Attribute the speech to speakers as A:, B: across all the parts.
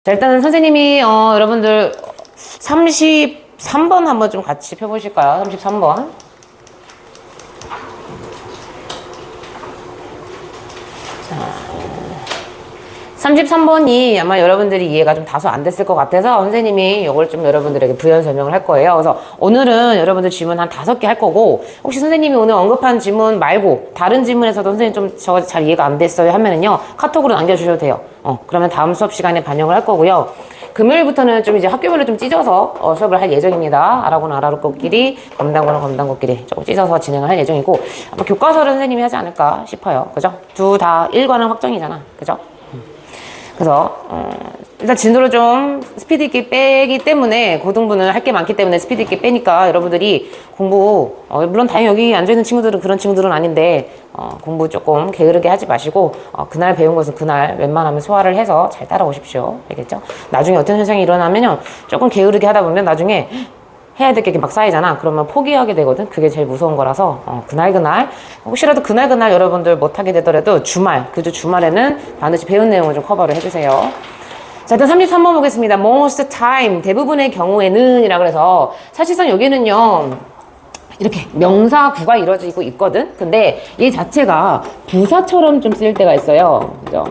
A: 자, 일단은 선생님이 여러분들 33번 한번 좀 같이 펴보실까요? 33번. 33번이 아마 여러분들이 이해가 좀 다소 안 됐을 것 같아서 선생님이 이걸 좀 여러분들에게 부연 설명을 할 거예요. 그래서 오늘은 여러분들 질문 한 5개 할 거고, 혹시 선생님이 오늘 언급한 질문 말고 다른 질문에서도 선생님 좀 저거 잘 이해가 안 됐어요 하면은요, 카톡으로 남겨주셔도 돼요. 그러면 다음 수업 시간에 반영을 할 거고요. 금요일부터는 좀 이제 학교별로 좀 찢어서 수업을 할 예정입니다. 알아고는 알아고끼리, 검단고는 검단고끼리 조금 찢어서 진행을 할 예정이고, 아마 교과서를 선생님이 하지 않을까 싶어요. 그죠? 둘 다 1과는 확정이잖아. 그죠? 그래서 일단 진도를 좀 스피드 있게 빼기 때문에, 고등부는 할 게 많기 때문에 스피드 있게 빼니까 여러분들이 공부 물론 당연히 여기 앉아있는 친구들은 그런 친구들은 아닌데 공부 조금 게으르게 하지 마시고 그날 배운 것은 그날 웬만하면 소화를 해서 잘 따라오십시오. 알겠죠? 나중에 어떤 현상이 일어나면요, 조금 게으르게 하다 보면 나중에 해야 될 게 막 쌓이잖아. 그러면 포기하게 되거든. 그게 제일 무서운 거라서 그날 혹시라도 그날 여러분들 못하게 되더라도 주말, 그 주말에는 반드시 배운 내용을 좀 커버를 해주세요. 자, 일단 33번 보겠습니다. Most time, 대부분의 경우에는 이라 그래서 사실상 여기는요, 이렇게 명사구가 이루어지고 있거든. 근데 얘 자체가 부사처럼 좀 쓰일 때가 있어요. 그죠?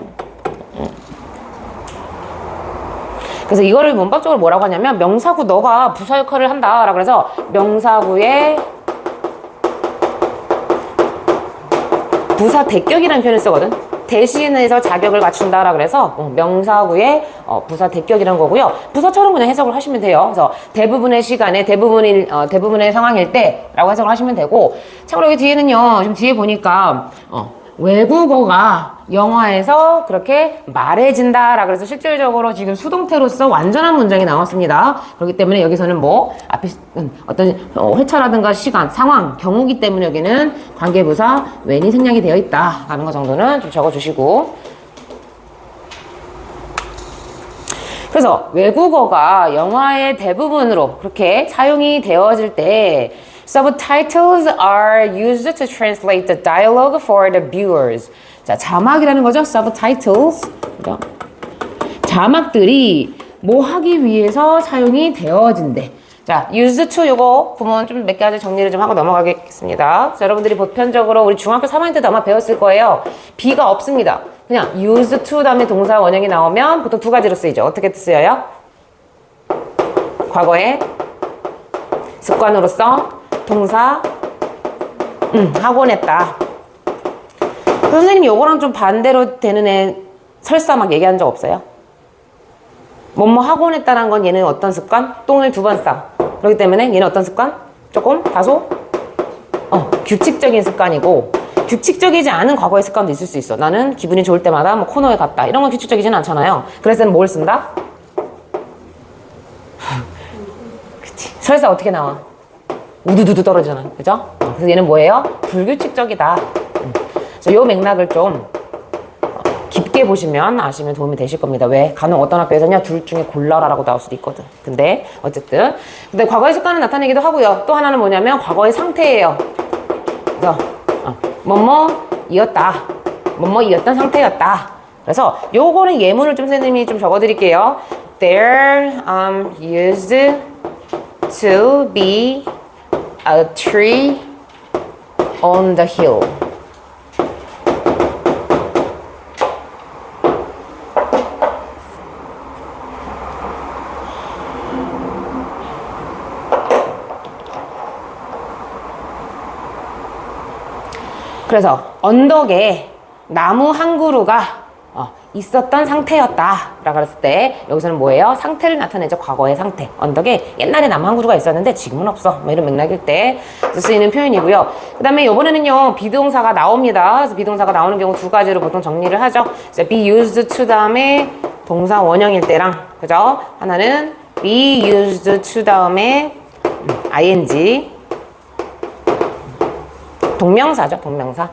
A: 그래서 이거를 문법적으로 뭐라고 하냐면, 명사구 너가 부사 역할을 한다 라고 해서 명사구의 부사 대격이라는 표현을 쓰거든. 대신해서 자격을 갖춘다 라고 해서 명사구의 부사 대격이라는 거고요. 부사처럼 그냥 해석을 하시면 돼요. 그래서 대부분의 시간에 대부분의 상황일 때 라고 해석을 하시면 되고, 참고로 여기 뒤에는요, 지금 뒤에 보니까 외국어가 영어에서 그렇게 말해진다 라고 해서 실질적으로 지금 수동태로서 완전한 문장이 나왔습니다. 그렇기 때문에 여기서는 뭐 앞에 어떤 회차라든가 시간, 상황, 경우기 때문에 여기는 관계부사 when이 생략이 되어 있다 라는 거 정도는 좀 적어주시고, 그래서 외국어가 영화의 대부분으로 그렇게 사용이 되어질 때 Subtitles are used to translate the dialogue for the viewers. 자, 자막이라는 거죠. Subtitles. 그죠? 자막들이 뭐 하기 위해서 사용이 되어진대. 자, used to 요거 구문 좀 몇 가지 정리를 좀 하고 넘어가겠습니다. 자, 여러분들이 보편적으로 우리 중학교 3학년 때도 아마 배웠을 거예요. be가 없습니다. 그냥 used to 다음에 동사 원형이 나오면 보통 두 가지로 쓰이죠. 어떻게 쓰여요? 과거에 습관으로서 동사 하곤 했다. 선생님 요거랑 좀 반대로 되는 애 설사 막 얘기한 적 없어요? 뭐뭐 하곤 했다는 건 얘는 어떤 습관? 똥을 2번 싸. 그렇기 때문에 얘는 어떤 습관? 조금 다소 규칙적인 습관이고, 규칙적이지 않은 과거의 습관도 있을 수 있어. 나는 기분이 좋을 때마다 뭐 코너에 갔다, 이런 건 규칙적이진 않잖아요. 그래서 뭘 쓴다? 그치. 설사 어떻게 나와? 우두두두 떨어지잖아. 그죠? 그래서 얘는 뭐예요? 불규칙적이다. 그래서 요 맥락을 좀 깊게 보시면 아시면 도움이 되실 겁니다. 왜? 간혹 어떤 학교에서냐, 둘 중에 골라라라고 나올 수도 있거든. 근데 어쨌든 과거의 습관을 나타내기도 하고요. 또 하나는 뭐냐면 과거의 상태예요. 그래서 뭐뭐이었다, 뭐뭐이었던 상태였다. 그래서 요거는 예문을 좀 선생님이 좀 적어드릴게요. There used to be a tree on the hill. 그래서 언덕에 나무 한 그루가 있었던 상태였다 라고 했을 때 여기서는 뭐예요? 상태를 나타내죠. 과거의 상태. 언덕에 옛날에 나무 한 그루가 있었는데 지금은 없어, 뭐 이런 맥락일 때 쓰이는 표현이고요. 그 다음에 이번에는요, 비동사가 나옵니다. 그래서 비동사가 나오는 경우 두 가지로 보통 정리를 하죠. be used to 다음에 동사 원형일 때랑, 그죠? 하나는 be used to 다음에 ing, 동명사죠. 동명사.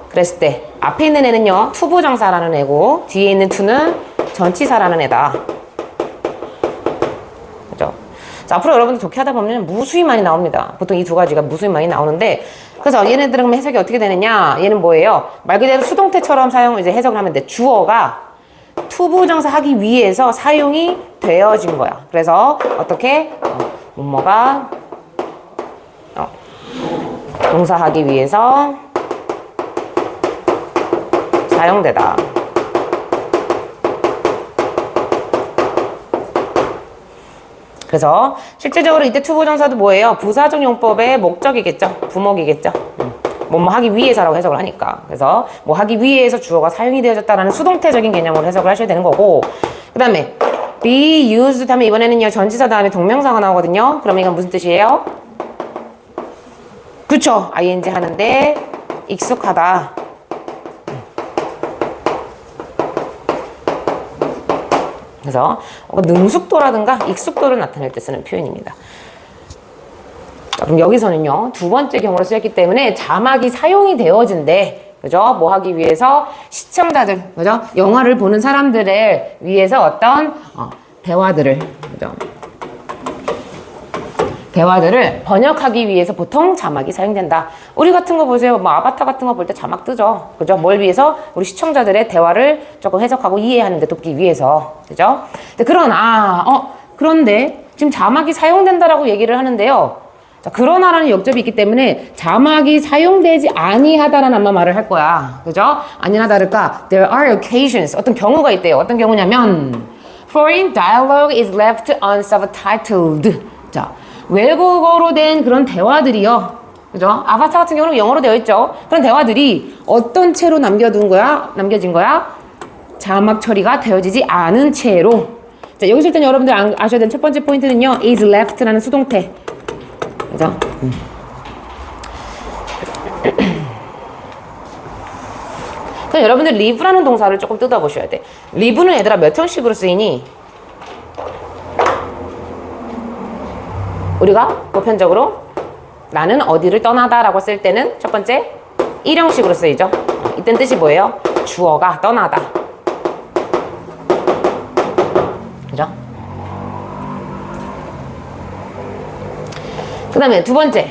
A: 그랬을 때 앞에 있는 애는요, 투부정사라는 애고 뒤에 있는 to는 전치사라는 애다. 그죠? 자, 앞으로 여러분들 독해 하다 보면 무수히 많이 나옵니다. 보통 이 두 가지가 무수히 많이 나오는데, 그래서 얘네들은 해석이 어떻게 되느냐? 얘는 뭐예요? 말 그대로 수동태처럼 이제 해석을 하면 돼. 주어가 투부정사 하기 위해서 사용이 되어진 거야. 그래서 어떻게 뭐뭐가 동사하기 위해서 사용되다. 그래서 실제적으로 이때 투부정사도 뭐예요? 부사적 용법의 목적이겠죠. 부목이겠죠. 뭐뭐 하기 위해서라고 해석을 하니까. 그래서 뭐 하기 위해서 주어가 사용이 되어졌다라는 수동태적인 개념으로 해석을 하셔야 되는 거고, 그 다음에 be used 하면 이번에는요 전치사 다음에 동명사가 나오거든요. 그럼 이건 무슨 뜻이에요? 그쵸? ing 하는데 익숙하다. 그래서 능숙도라든가 익숙도를 나타낼 때 쓰는 표현입니다. 자, 그럼 여기서는요 두 번째 경우로 쓰였기 때문에 자막이 사용이 되어진대. 그죠? 뭐 하기 위해서 시청자들, 그죠? 영화를 보는 사람들을 위해서 어떤 대화들을, 그죠? 대화들을 번역하기 위해서 보통 자막이 사용된다. 우리 같은 거 보세요. 뭐 아바타 같은 거 볼 때 자막 뜨죠. 그죠? 뭘 위해서? 우리 시청자들의 대화를 조금 해석하고 이해하는 데 돕기 위해서. 그죠? 그런데 지금 자막이 사용된다라고 얘기를 하는데요. 자, 그러나라는 역접이 있기 때문에 자막이 사용되지 아니하다라는 아마 말을 할 거야. 그죠? 아니나 다를까 there are occasions, 어떤 경우가 있대요. 어떤 경우냐면 foreign dialogue is left unsubtitled. 자, 외국어로 된 그런 대화들이요. 그죠? 아바타 같은 경우는 영어로 되어 있죠. 그런 대화들이 어떤 채로 남겨진 거야? 자막 처리가 되어지지 않은 채로. 자, 여기서 일단 여러분들 아셔야 되는 첫 번째 포인트는요. is left라는 수동태. 그죠? 그럼 여러분들 live라는 동사를 조금 뜯어보셔야 돼. live는 얘들아 몇 형식으로 쓰이니? 우리가 보편적으로 나는 어디를 떠나다 라고 쓸 때는 첫 번째 1형식으로 쓰이죠. 이땐 뜻이 뭐예요? 주어가 떠나다. 그죠? 그 다음에 두 번째,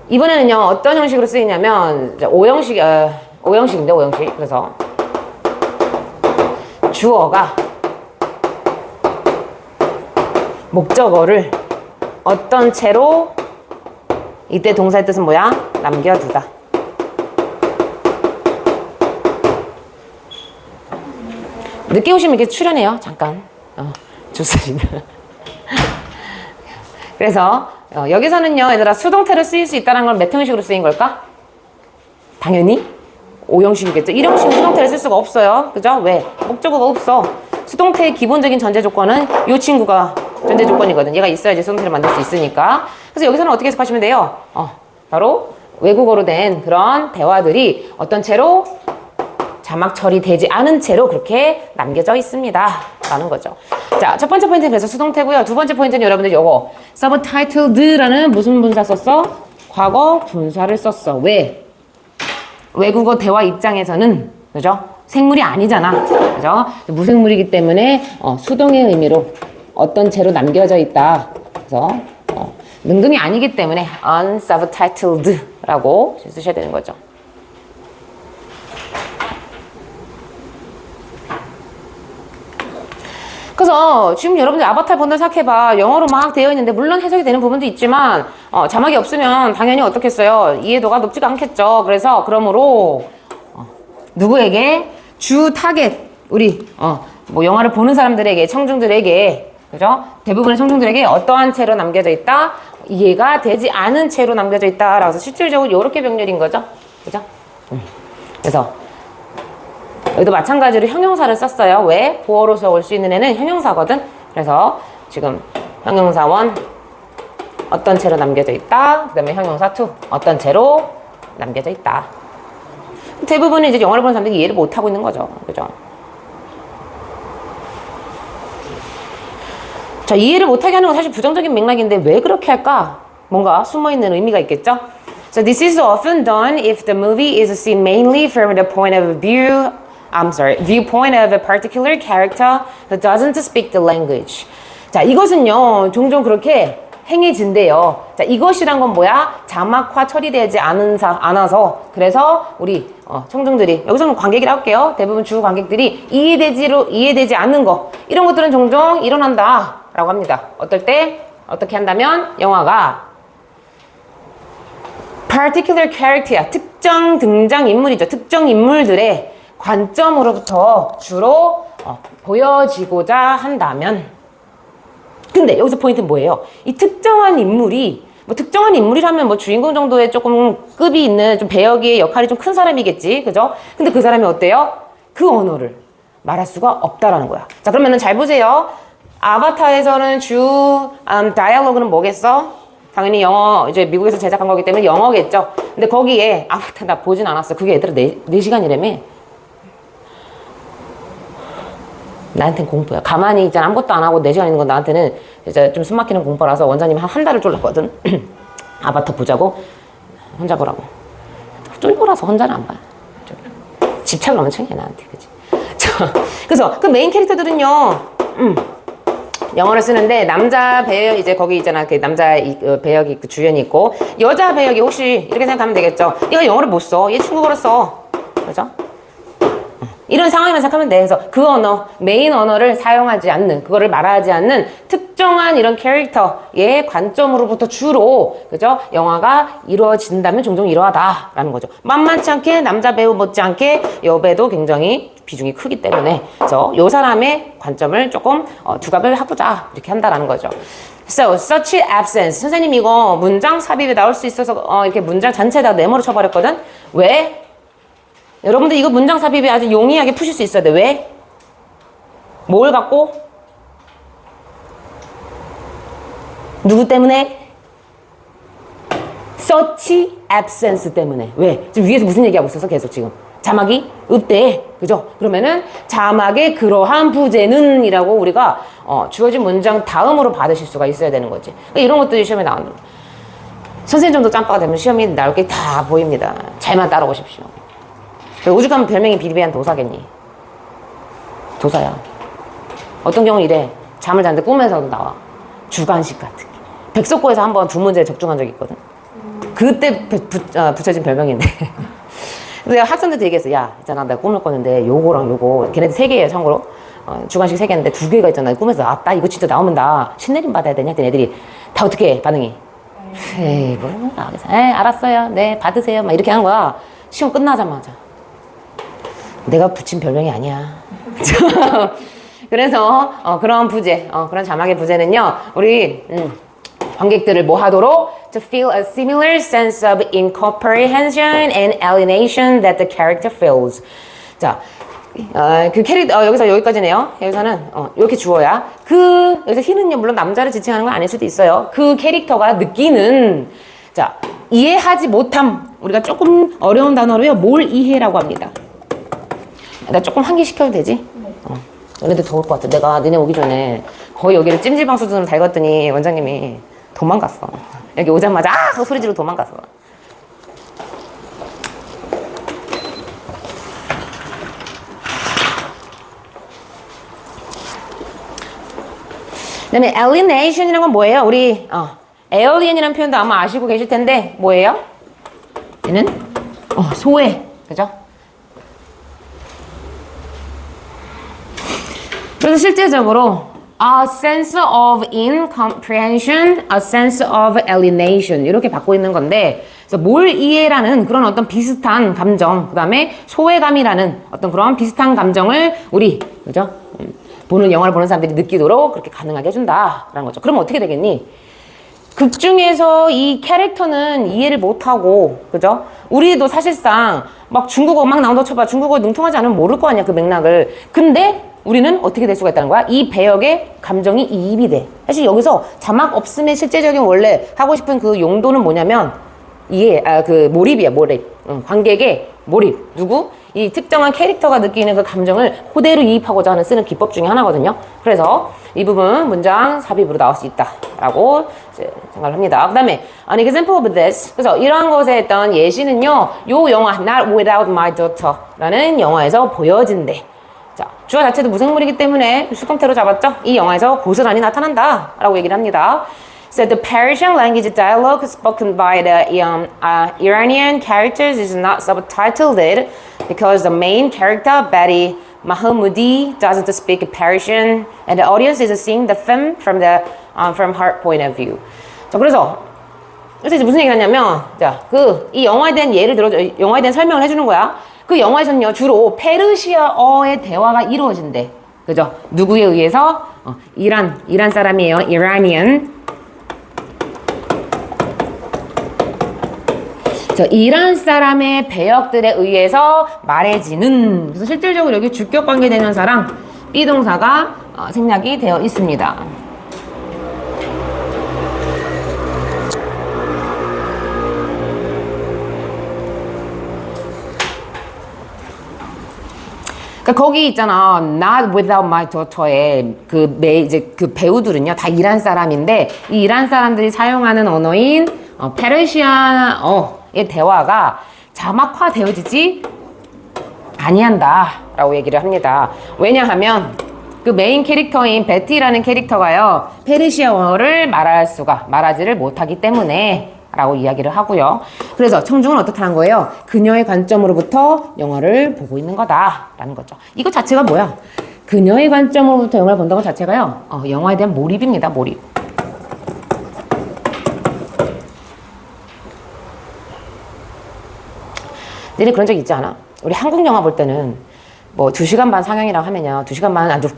A: 이번에는요 어떤 형식으로 쓰이냐면 5형식인데 그래서 주어가 목적어를 어떤 채로, 이때 동사의 뜻은 뭐야? 남겨두다. 늦게 오시면 이렇게 출연해요. 잠깐. 좋습니다. 그래서 여기서는요 얘들아 수동태로 쓰일 수 있다는 건 몇 형식으로 쓰인 걸까? 당연히 5형식이겠죠. 1형식은 수동태를 쓸 수가 없어요. 그죠? 왜? 목적어가 없어. 수동태의 기본적인 전제 조건은 이 친구가 전제 조건이거든. 얘가 있어야지 수동태를 만들 수 있으니까. 그래서 여기서는 어떻게 해석하시면 돼요? 바로 외국어로 된 그런 대화들이 어떤 채로 자막 처리되지 않은 채로 그렇게 남겨져 있습니다. 라는 거죠. 자, 첫 번째 포인트는 그래서 수동태고요. 두 번째 포인트는 여러분들 요거 subtitled라는 무슨 분사 썼어? 과거 분사를 썼어. 왜? 외국어 대화 입장에서는 그죠? 생물이 아니잖아. 그죠? 무생물이기 때문에 수동의 의미로 어떤 채로 남겨져 있다. 그래서 능동이 아니기 때문에 unsubtitled라고 쓰셔야 되는 거죠. 그래서 지금 여러분들 아바타 본다 생각해봐. 영어로 막 되어 있는데 물론 해석이 되는 부분도 있지만 자막이 없으면 당연히 어떻겠어요? 이해도가 높지가 않겠죠. 그래서 그러므로 누구에게? 주 타겟 우리 뭐 영화를 보는 사람들에게, 청중들에게, 그죠? 대부분의 청중들에게 어떠한 채로 남겨져 있다? 이해가 되지 않은 채로 남겨져 있다. 라고 해서 실질적으로 이렇게 병렬인 거죠. 그죠? 그래서 여기도 마찬가지로 형용사를 썼어요. 왜? 보어로서 올 수 있는 애는 형용사거든. 그래서 지금 형용사 1 어떤 채로 남겨져 있다. 그 다음에 형용사 2 어떤 채로 남겨져 있다. 대부분은 이제 영어를 보는 사람들이 이해를 못하고 있는 거죠. 그죠? 자, 이해를 못하게 하는 건 사실 부정적인 맥락인데 왜 그렇게 할까? 뭔가 숨어있는 의미가 있겠죠? So this is often done if the movie is seen mainly from the viewpoint of a particular character that doesn't speak the language. 자, 이것은요, 종종 그렇게 행해진대요. 자, 이것이란 건 뭐야? 자막화 처리되지 않아서 그래서 우리 청중들이 여기서는 관객이라고 할게요. 대부분 주 관객들이 이해되지 않는 거 이런 것들은 종종 일어난다 라고 합니다. 어떨 때 어떻게 한다면 영화가 particular character야. 특정 등장인물이죠. 특정 인물들의 관점으로부터 주로 보여지고자 한다면 근데 여기서 포인트는 뭐예요? 이 특정한 인물이 특정한 인물이라면 주인공 정도의 조금 급이 있는 좀 배역의 역할이 좀 큰 사람이겠지. 그죠? 근데 그 사람이 어때요? 그 언어를 말할 수가 없다라는 거야. 자, 그러면은 잘 보세요. 아바타에서는 주 다이얼로그는 뭐겠어? 당연히 영어, 이제 미국에서 제작한 거기 때문에 영어겠죠. 근데 거기에 아바타 나 보진 않았어. 그게 얘들아 4시간이라며. 나한테는 공부야. 가만히 있잖아. 아무것도 안 하고 4시간 있는 건 나한테는 이제 좀 숨막히는 공부라서 원장님이 한 달을 쫄랐거든. 아바타 보자고. 혼자 보라고. 쫄보라서 혼자는 안 봐. 집착을 엄청 해, 나한테. 그치? 그래서 그 메인 캐릭터들은요, 영어를 쓰는데 남자 배역 이제 거기 있잖아. 그 남자 배역이 그 주연이 있고 여자 배역이 혹시 이렇게 생각하면 되겠죠. 얘가 영어를 못 써. 얘 중국어를 써. 그죠? 이런 상황이면 생각하면 돼. 그래서 그 언어, 메인 언어를 사용하지 않는, 그거를 말하지 않는 특정한 이런 캐릭터의 관점으로부터 주로, 그죠? 영화가 이루어진다면 종종 이러하다라는 거죠. 만만치 않게 남자 배우 못지않게 여배도 굉장히 비중이 크기 때문에, 그래서 요 사람의 관점을 조금 두각을 하고자 이렇게 한다라는 거죠. So, such absence. 선생님 이거 문장 삽입에 나올 수 있어서 이렇게 문장 전체에다 네모로 쳐버렸거든? 왜? 여러분들 이거 문장 삽입에 아주 용이하게 푸실 수 있어야 돼. 왜? 뭘 갖고? 누구 때문에? such absence 때문에. 왜? 지금 위에서 무슨 얘기하고 있어서 계속 지금. 자막이 없대. 그죠? 그러면은 자막의 그러한 부재는 이라고 우리가 주어진 문장 다음으로 받으실 수가 있어야 되는 거지. 그러니까 이런 것들이 시험에 나오는 거예요. 선생님 정도 짬바가 되면 시험이 나올 게 다 보입니다. 잘만 따라오십시오. 오죽하면 별명이 비리비안 도사겠니? 도사야. 어떤 경우 이래. 잠을 자는데 꿈에서도 나와. 주관식 같은 게. 백석고에서 한번 2문제에 적중한 적이 있거든. 그때 붙여진 별명인데. 그래서 학생들한테 얘기했어. 야, 있잖아. 내가 꿈을 꿨는데 요거랑 요거. 걔네들 3개예요, 참고로. 주관식 3개인데 2개가 있잖아. 꿈에서 나 이거 진짜 나오면 나 신내림 받아야 되냐? 했더니 애들이 다 어떻게 해? 반응이. 에이, 뭘 알겠어. 에이, 알았어요. 네, 받으세요. 막 이렇게 하는 거야. 시험 끝나자마자. 내가 붙인 별명이 아니야. 그래서 그런 부재, 그런 자막의 부재는요, 우리 관객들을 뭐 하도록 to feel a similar sense of incomprehension and alienation that the character feels. 자, 그 캐릭터 여기서 여기까지네요. 여기서는 이렇게 주어야 여기서 히는요 물론 남자를 지칭하는 건 아닐 수도 있어요. 그 캐릭터가 느끼는 자 이해하지 못함 우리가 조금 어려운 단어로요 뭘 이해라고 합니다. 나 조금 환기시켜도 되지? 너네들 더울 것 같아. 내가 너네 오기 전에 거의 여기를 찜질방 수준으로 달궜더니 원장님이 도망갔어. 여기 오자마자 하고 소리 지르고 도망갔어. 그다음에 alienation이라는 건 뭐예요? 우리 alien이라는 표현도 아마 아시고 계실 텐데 뭐예요? 얘는 소외, 그죠? 그래서 실제적으로 a sense of incomprehension, a sense of alienation 이렇게 받고 있는 건데 그래서 뭘 이해라는 그런 어떤 비슷한 감정 그 다음에 소외감이라는 어떤 그런 비슷한 감정을 우리 그죠? 영화를 보는 사람들이 느끼도록 그렇게 가능하게 해준다라는 거죠. 그러면 어떻게 되겠니? 극 중에서 이 캐릭터는 이해를 못하고 그죠? 우리도 사실상 막 중국어 막 나온다고 쳐봐. 중국어 능통하지 않으면 모를 거 아니야 그 맥락을. 근데 우리는 어떻게 될 수가 있다는 거야? 이 배역의 감정이 이입이 돼. 사실 여기서 자막 없음의 실제적인 원래 하고 싶은 그 용도는 뭐냐면 몰입이야, 몰입. 관객의 몰입. 누구? 이 특정한 캐릭터가 느끼는 그 감정을 그대로 이입하고자 하는 쓰는 기법 중에 하나거든요. 그래서 이 부분 문장 삽입으로 나올 수 있다라고 생각을 합니다. 그 다음에 an example of this. 그래서 이러한 것에 했던 예시는요. 요 영화 Not Without My Daughter라는 영화에서 보여진대. 자, 주어 자체도 무생물이기 때문에 수동태로 잡았죠? 이 영화에서 고스란히 나타난다 라고 얘기를 합니다. So the Persian language dialogue spoken by the Iranian characters is not subtitled because the main character, Betty Mahmoudi, doesn't speak Persian, and the audience is seeing the film from her point of view. 자, 그래서 이제 무슨 얘기가 하냐면, 자, 이 영화에 대한 예를 들어, 영화에 대한 설명을 해주는 거야. 그 영화에서는요, 주로 페르시아어의 대화가 이루어진대. 그죠? 누구에 의해서? 이란 사람이에요. Iranian. 이란 사람의 배역들에 의해서 말해지는. 그래서 실질적으로 여기 주격 관계 대명사랑 비동사가 생략이 되어 있습니다. 그러니까 거기 있잖아. Not Without My Daughter의 이제 그 배우들은요, 다 이란 사람인데, 이 이란 사람들이 사용하는 언어인 페르시아어의 대화가 자막화 되어지지 아니한다 라고 얘기를 합니다. 왜냐하면 그 메인 캐릭터인 베티라는 캐릭터가요, 페르시아어를 말하지를 못하기 때문에 라고 이야기를 하고요. 그래서 청중은 어떻다는 거예요? 그녀의 관점으로부터 영화를 보고 있는 거다라는 거죠. 이거 자체가 뭐야? 그녀의 관점으로부터 영화를 본다는 것 자체가요, 영화에 대한 몰입입니다. 몰입. 너네 그런 적 있지 않아? 우리 한국 영화 볼 때는 뭐 2시간 반 상영이라고 하면요, 2시간 반은 아주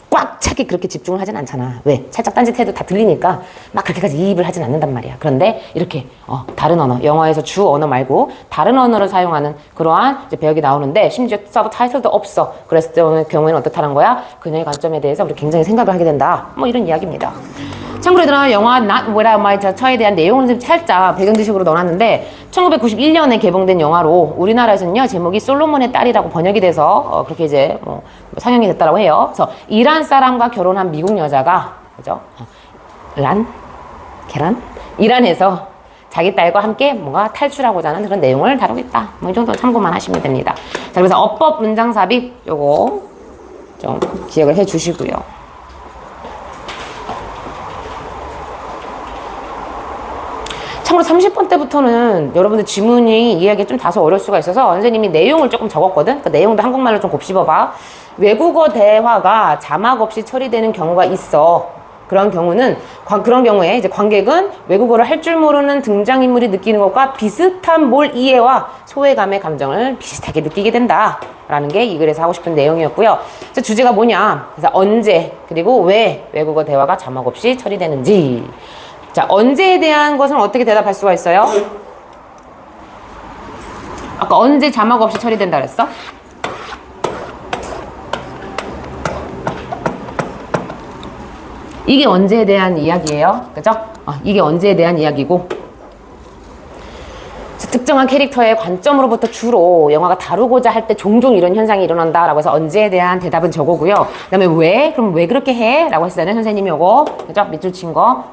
A: 꽉 차게 그렇게 집중을 하진 않잖아. 왜? 살짝 딴짓해도 다 들리니까 막 그렇게까지 이입을 하진 않는단 말이야. 그런데 이렇게 다른 언어, 영화에서 주 언어 말고 다른 언어를 사용하는 그러한 이제 배역이 나오는데, 심지어 서브타이틀도 없어. 그랬을 때 경우에는 어떻다는 거야? 그녀의 관점에 대해서 우리 굉장히 생각을 하게 된다. 뭐 이런 이야기입니다. 참고로 얘들아, 영화 Not Without My Daughter에 대한 내용을 살짝 배경 지식으로 넣어놨는데, 1991년에 개봉된 영화로 우리나라에서는요, 제목이 솔로몬의 딸이라고 번역이 돼서 그렇게 이제 상영이 됐다고 해요. 그래서 이란 사람과 결혼한 미국 여자가, 그죠? 계란? 이란에서 자기 딸과 함께 뭔가 탈출하고자 하는 그런 내용을 다루겠다. 뭐 이 정도 참고만 하시면 됩니다. 자, 그래서 어법 문장 삽입 요거 좀 기억을 해 주시고요. 참고로 30번 때부터는 여러분들 지문이 이해하기 좀 다소 어려울 수가 있어서 선생님이 내용을 조금 적었거든? 그 내용도 한국말로 좀 곱씹어봐. 외국어 대화가 자막 없이 처리되는 경우가 있어. 그런 경우에 이제 관객은 외국어를 할 줄 모르는 등장인물이 느끼는 것과 비슷한 몰 이해와 소외감의 감정을 비슷하게 느끼게 된다. 라는 게 이 글에서 하고 싶은 내용이었고요. 주제가 뭐냐? 그래서 언제, 그리고 왜 외국어 대화가 자막 없이 처리되는지. 자, 언제에 대한 것은 어떻게 대답할 수가 있어요? 아까 언제 자막 없이 처리된다 그랬어? 이게 언제에 대한 이야기예요. 그죠? 이게 언제에 대한 이야기고, 특정한 캐릭터의 관점으로부터 주로 영화가 다루고자 할 때 종종 이런 현상이 일어난다라고 해서 언제에 대한 대답은 저거고요. 그 다음에 왜? 그럼 왜 그렇게 해? 라고 했을 때는 선생님이 요거, 그죠? 밑줄 친 거,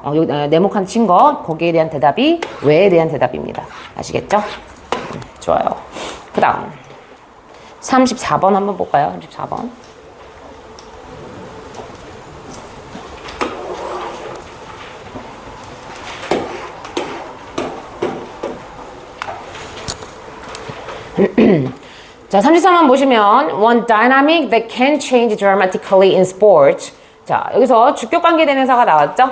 A: 네모칸 친 거, 거기에 대한 대답이 왜에 대한 대답입니다. 아시겠죠? 좋아요. 그 다음 34번 한번 볼까요? 34번. 자, 33번 보시면 one dynamic that can change dramatically in sports. 자, 여기서 주격 관계 대명사가 나왔죠?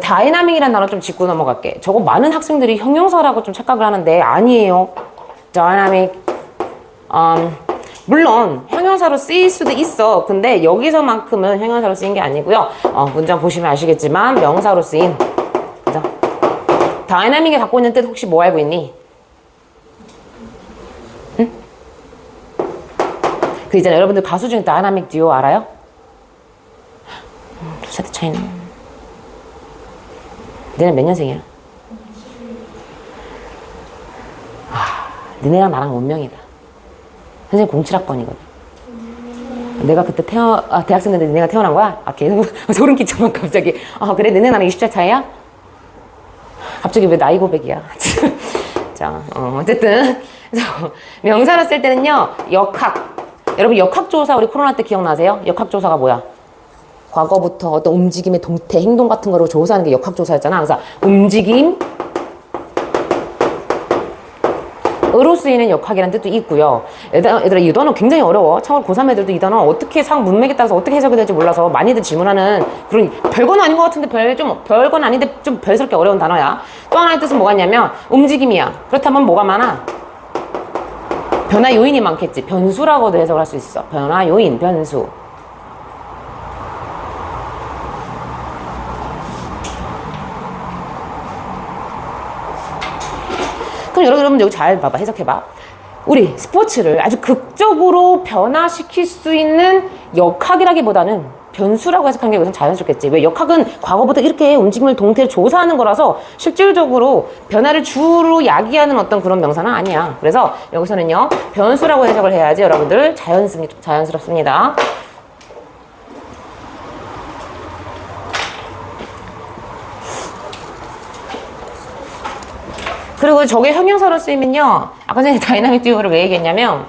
A: 다이나믹이라는 단어 좀 짚고 넘어갈게. 저거 많은 학생들이 형용사라고 좀 착각을 하는데 아니에요. dynamic. 물론 형용사로 쓰일 수도 있어. 근데 여기서만큼은 형용사로 쓰인 게 아니고요. 문장 보시면 아시겠지만 명사로 쓰인. 그죠? 다이나믹이 갖고 있는 뜻 혹시 뭐 알고 있니? 그 있잖아요. 여러분들 가수 중에 다이나믹 듀오 알아요? 세대 차이는. 너네는 몇 년생이야? 너네랑 나랑 운명이다. 선생님 07학번이거든. 내가 그때 대학생 때인데 너네가 태어난 거야? 걔는 소름 끼쳐만 갑자기. 그래? 너네 나랑 20살 차이야? 갑자기 왜 나이 고백이야? 자, 어쨌든. 그래서 명사로 쓸 때는요, 역학. 여러분 역학조사 우리 코로나 때 기억나세요? 역학조사가 뭐야? 과거부터 어떤 움직임의 동태, 행동 같은 거로 조사하는 게 역학조사였잖아. 그래서 움직임, 으로 쓰이는 역학이라는 뜻도 있고요. 얘들아, 이 단어 굉장히 어려워. 참고로 고3 애들도 이 단어 어떻게 문맥에 따라서 어떻게 해석이 될지 몰라서 많이들 질문하는 그런 별건 아닌 것 같은데 별건 아닌데 좀 별스럽게 어려운 단어야. 또 하나의 뜻은 뭐가 있냐면 움직임이야. 그렇다면 뭐가 많아? 변화 요인이 많겠지. 변수라고도 해석을 할 수 있어. 변화 요인, 변수. 그럼 여러분 여기 잘 봐봐. 해석해봐. 우리 스포츠를 아주 극적으로 변화시킬 수 있는 역학이라기보다는 변수라고 해석하는 게 우선 자연스럽겠지. 왜? 역학은 과거부터 이렇게 움직임을 동태를 조사하는 거라서 실질적으로 변화를 주로 야기하는 어떤 그런 명사는 아니야. 그래서 여기서는요, 변수라고 해석을 해야지 여러분들 자연스럽습니다. 그리고 저게 형용사로 쓰이면요, 아까 전에 다이나믹 듀오를 왜 얘기했냐면,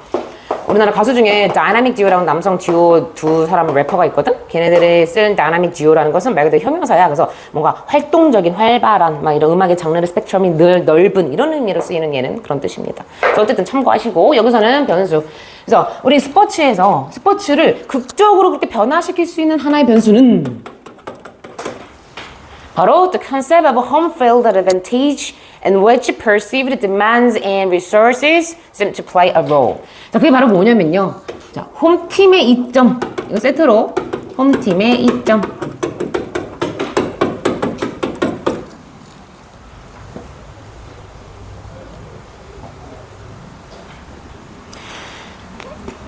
A: 우리나라 가수 중에 다이나믹 듀오라는 남성 듀오 두 사람 래퍼가 있거든? 걔네들이 쓴 다이나믹 듀오라는 것은 말 그대로 형용사야. 그래서 뭔가 활동적인, 활발한, 막 이런 음악의 장르의 스펙트럼이 넓은 이런 의미로 쓰이는 얘는 그런 뜻입니다. 그래서 어쨌든 참고하시고, 여기서는 변수. 그래서 우리 스포츠를 극적으로 그렇게 변화시킬 수 있는 하나의 변수는 바로 the concept of a home field advantage in which perceived demands and resources seem to play a role. 자, 그게 바로 뭐냐면요. 자, 홈팀의 이점. 이거 세트로 홈팀의 이점.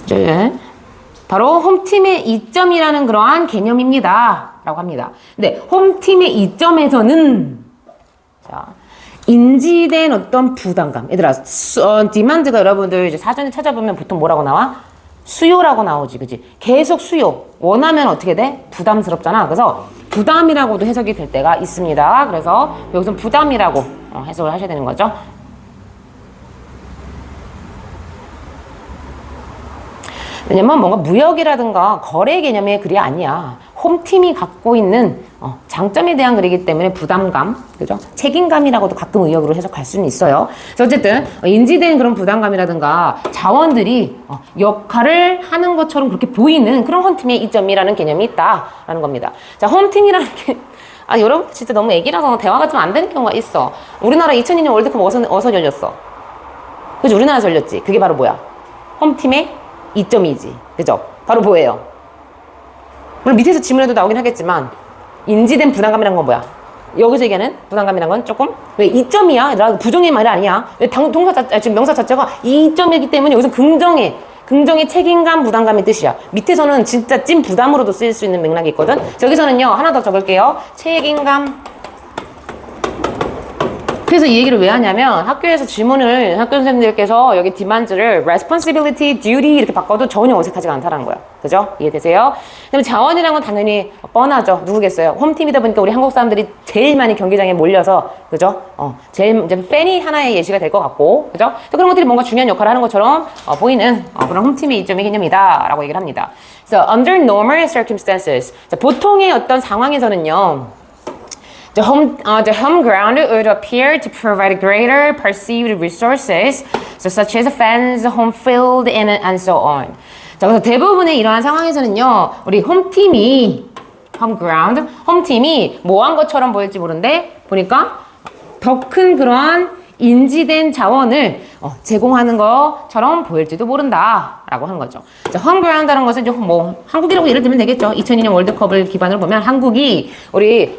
A: 네. 바로 홈팀의 이점이라는 그러한 개념입니다. 라고 합니다. 근데 홈팀의 이점에서는 자, 인지된 어떤 부담감. 얘들아, 디만드가 여러분들 이제 사전에 찾아보면 보통 뭐라고 나와? 수요라고 나오지, 그지? 계속 수요. 원하면 어떻게 돼? 부담스럽잖아. 그래서 부담이라고도 해석이 될 때가 있습니다. 그래서 여기서 부담이라고 해석을 하셔야 되는 거죠. 왜냐면 뭔가 무역이라든가 거래 개념의 글이 아니야. 홈팀이 갖고 있는 장점에 대한 글이기 때문에 부담감, 그죠? 책임감이라고도 가끔 의역으로 해석할 수는 있어요. 그래서 어쨌든 인지된 그런 부담감이라든가 자원들이 역할을 하는 것처럼 그렇게 보이는 그런 홈팀의 이점이라는 개념이 있다라는 겁니다. 자, 홈팀이라는 게 여러분 진짜 너무 애기라서 대화가 좀 안 되는 경우가 있어. 우리나라 2002년 월드컵 어디서 열렸어? 그죠? 우리나라에서 열렸지. 그게 바로 뭐야? 홈팀의 이점이지. 그죠? 바로 뭐예요? 물론 밑에서 지문에도 나오긴 하겠지만 인지된 부담감이란 건 뭐야? 여기서 얘기하는 부담감이란 건 조금 왜 이점이야? 부정의 말이 아니야. 왜 지금 명사 자체가 이점이기 때문에 여기서 긍정의 책임감, 부담감의 뜻이야. 밑에서는 진짜 찐 부담으로도 쓰일 수 있는 맥락이 있거든. 여기서는요, 하나 더 적을게요. 책임감. 그래서 이 얘기를 왜 하냐면 학교에서 질문을 학교 선생님들께서 여기 demand를 responsibility, duty 이렇게 바꿔도 전혀 어색하지가 않다는 거야. 그죠? 이해되세요? 그다음에 자원이라는 건 당연히 뻔하죠. 누구겠어요? 홈팀이다 보니까 우리 한국 사람들이 제일 많이 경기장에 몰려서, 그죠? 제일 이제 팬이 하나의 예시가 될 것 같고, 그죠? 또 그런 것들이 뭔가 중요한 역할을 하는 것처럼 보이는 그런 홈팀의 이점의 개념이다라고 얘기를 합니다. 그래서 under normal circumstances, 자, 보통의 어떤 상황에서는요. The home ground would appear to provide greater perceived resources, such as fans, home field, and so on. 자, 그래서 대부분의 이러한 상황에서는요, 우리 홈팀이 뭐한 것처럼 보일지 모르는데, 보니까 더 큰 그러한 인지된 자원을 제공하는 것처럼 보일지도 모른다라고 하는 거죠. 자, home ground라는 것은 좀 한국이라고 예를 들면 되겠죠. 2002년 월드컵을 기반으로 보면 한국이 우리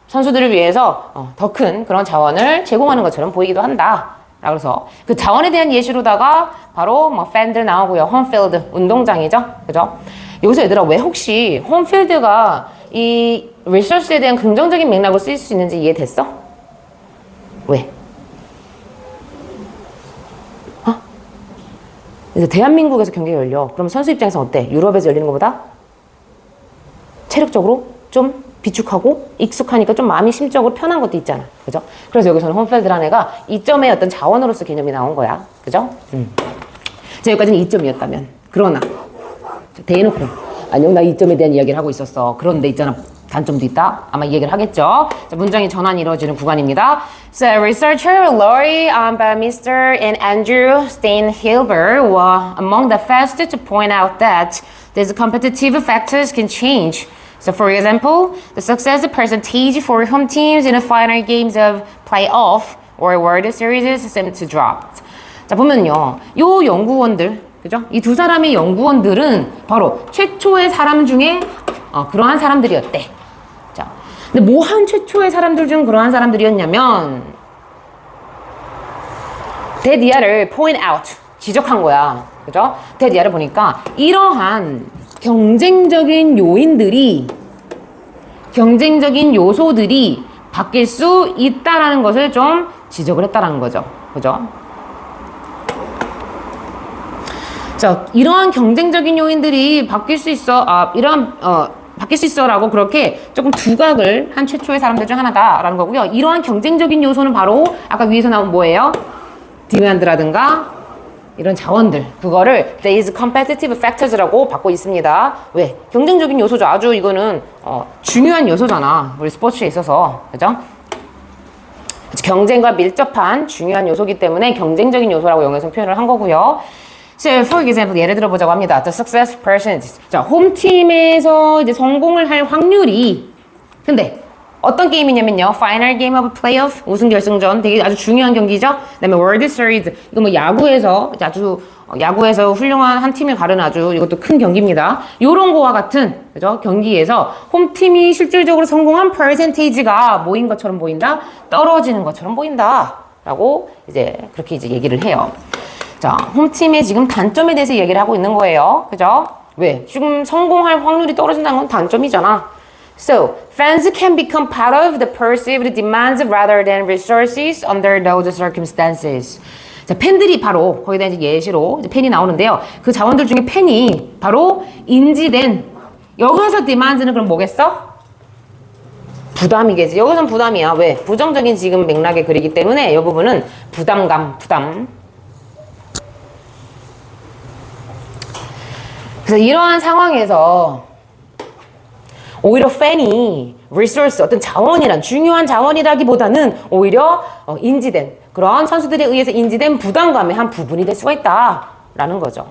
A: 선수들을 위해서 더 큰 그런 자원을 제공하는 것처럼 보이기도 한다. 그래서 그 자원에 대한 예시로다가 바로 팬들 나오고요. 홈필드, 운동장이죠. 그죠? 여기서 얘들아, 왜 혹시 홈필드가 이 리소스에 대한 긍정적인 맥락으로 쓰일 수 있는지 이해됐어? 왜? 그래서 대한민국에서 경기가 열려. 그럼 선수 입장에서 어때? 유럽에서 열리는 것보다 체력적으로 좀 비축하고 익숙하니까 좀 마음이 심적으로 편한 것도 있잖아. 그죠? 그래서 여기서는 홈필드라는 애가 이점의 어떤 자원으로서 개념이 나온 거야. 그죠? 자, 여기까지는 이점이었다면. 그러나, 대놓고, 안녕, 나 이점에 대한 이야기를 하고 있었어. 그런데 있잖아, 단점도 있다. 아마 이 얘기를 하겠죠. 자, 문장의 전환이 이루어지는 구간입니다. So, researcher Laurie by Mr. and Andrew Steinhilber were among the first to point out that these competitive factors can change. So, for example, the success percentage for home teams in the final games of playoff or World Series seem to drop. 자, 보면요, 요 연구원들, 그죠? 이 두 사람의 연구원들은 바로 최초의 사람 중에 그러한 사람들이었대. 자, 근데 뭐 한 최초의 사람들 중 그러한 사람들이었냐면 데디아를 point out, 지적한 거야. 그죠? 데디아를 보니까 이러한 경쟁적인 요소들이 바뀔 수 있다라는 것을 좀 지적을 했다라는 거죠. 그죠? 자, 이러한 경쟁적인 요인들이 바뀔 수 있어. 바뀔 수 있어라고 그렇게 조금 두각을 한 최초의 사람들 중 하나다라는 거고요. 이러한 경쟁적인 요소는 바로 아까 위에서 나온 뭐예요? 디만드라든가 이런 자원들, 그거를 these competitive factors라고 받고 있습니다. 왜? 경쟁적인 요소죠. 아주 이거는 중요한 요소잖아. 우리 스포츠에 있어서. 그죠? 경쟁과 밀접한 중요한 요소이기 때문에 경쟁적인 요소라고 영어에서 표현을 한 거고요. So, for example, 예를 들어보자고 합니다. The success percentage. 자, 홈팀에서 이제 성공을 할 확률이. 근데 어떤 게임이냐면요. Final game of playoff, 우승 결승전. 되게 아주 중요한 경기죠. 그다음에 World Series. 이거 뭐 야구에서 훌륭한 한 팀을 가르는 아주 이것도 큰 경기입니다. 요런 거와 같은, 그죠? 경기에서 홈팀이 실질적으로 성공한 퍼센테이지가 뭐인 것처럼 보인다? 떨어지는 것처럼 보인다. 라고 이제 그렇게 이제 얘기를 해요. 자, 홈팀의 지금 단점에 대해서 얘기를 하고 있는 거예요. 그죠? 왜? 지금 성공할 확률이 떨어진다는 건 단점이잖아. So, fans can become part of the perceived demands rather than resources under those circumstances. 자, 팬들이 바로, 거기다 이제 예시로 이제 팬이 나오는데요. 그 자원들 중에 팬이 바로 인지된, 여기서 demands는 그럼 뭐겠어? 부담이겠지. 여기서는 부담이야. 왜? 부정적인 지금 맥락의 글이기 때문에 이 부분은 부담. 그래서 이러한 상황에서 오히려 팬이 resource, 어떤 자원이란 중요한 자원이라기보다는 오히려 인지된 그런 선수들에 의해서 인지된 부담감의 한 부분이 될 수가 있다라는 거죠.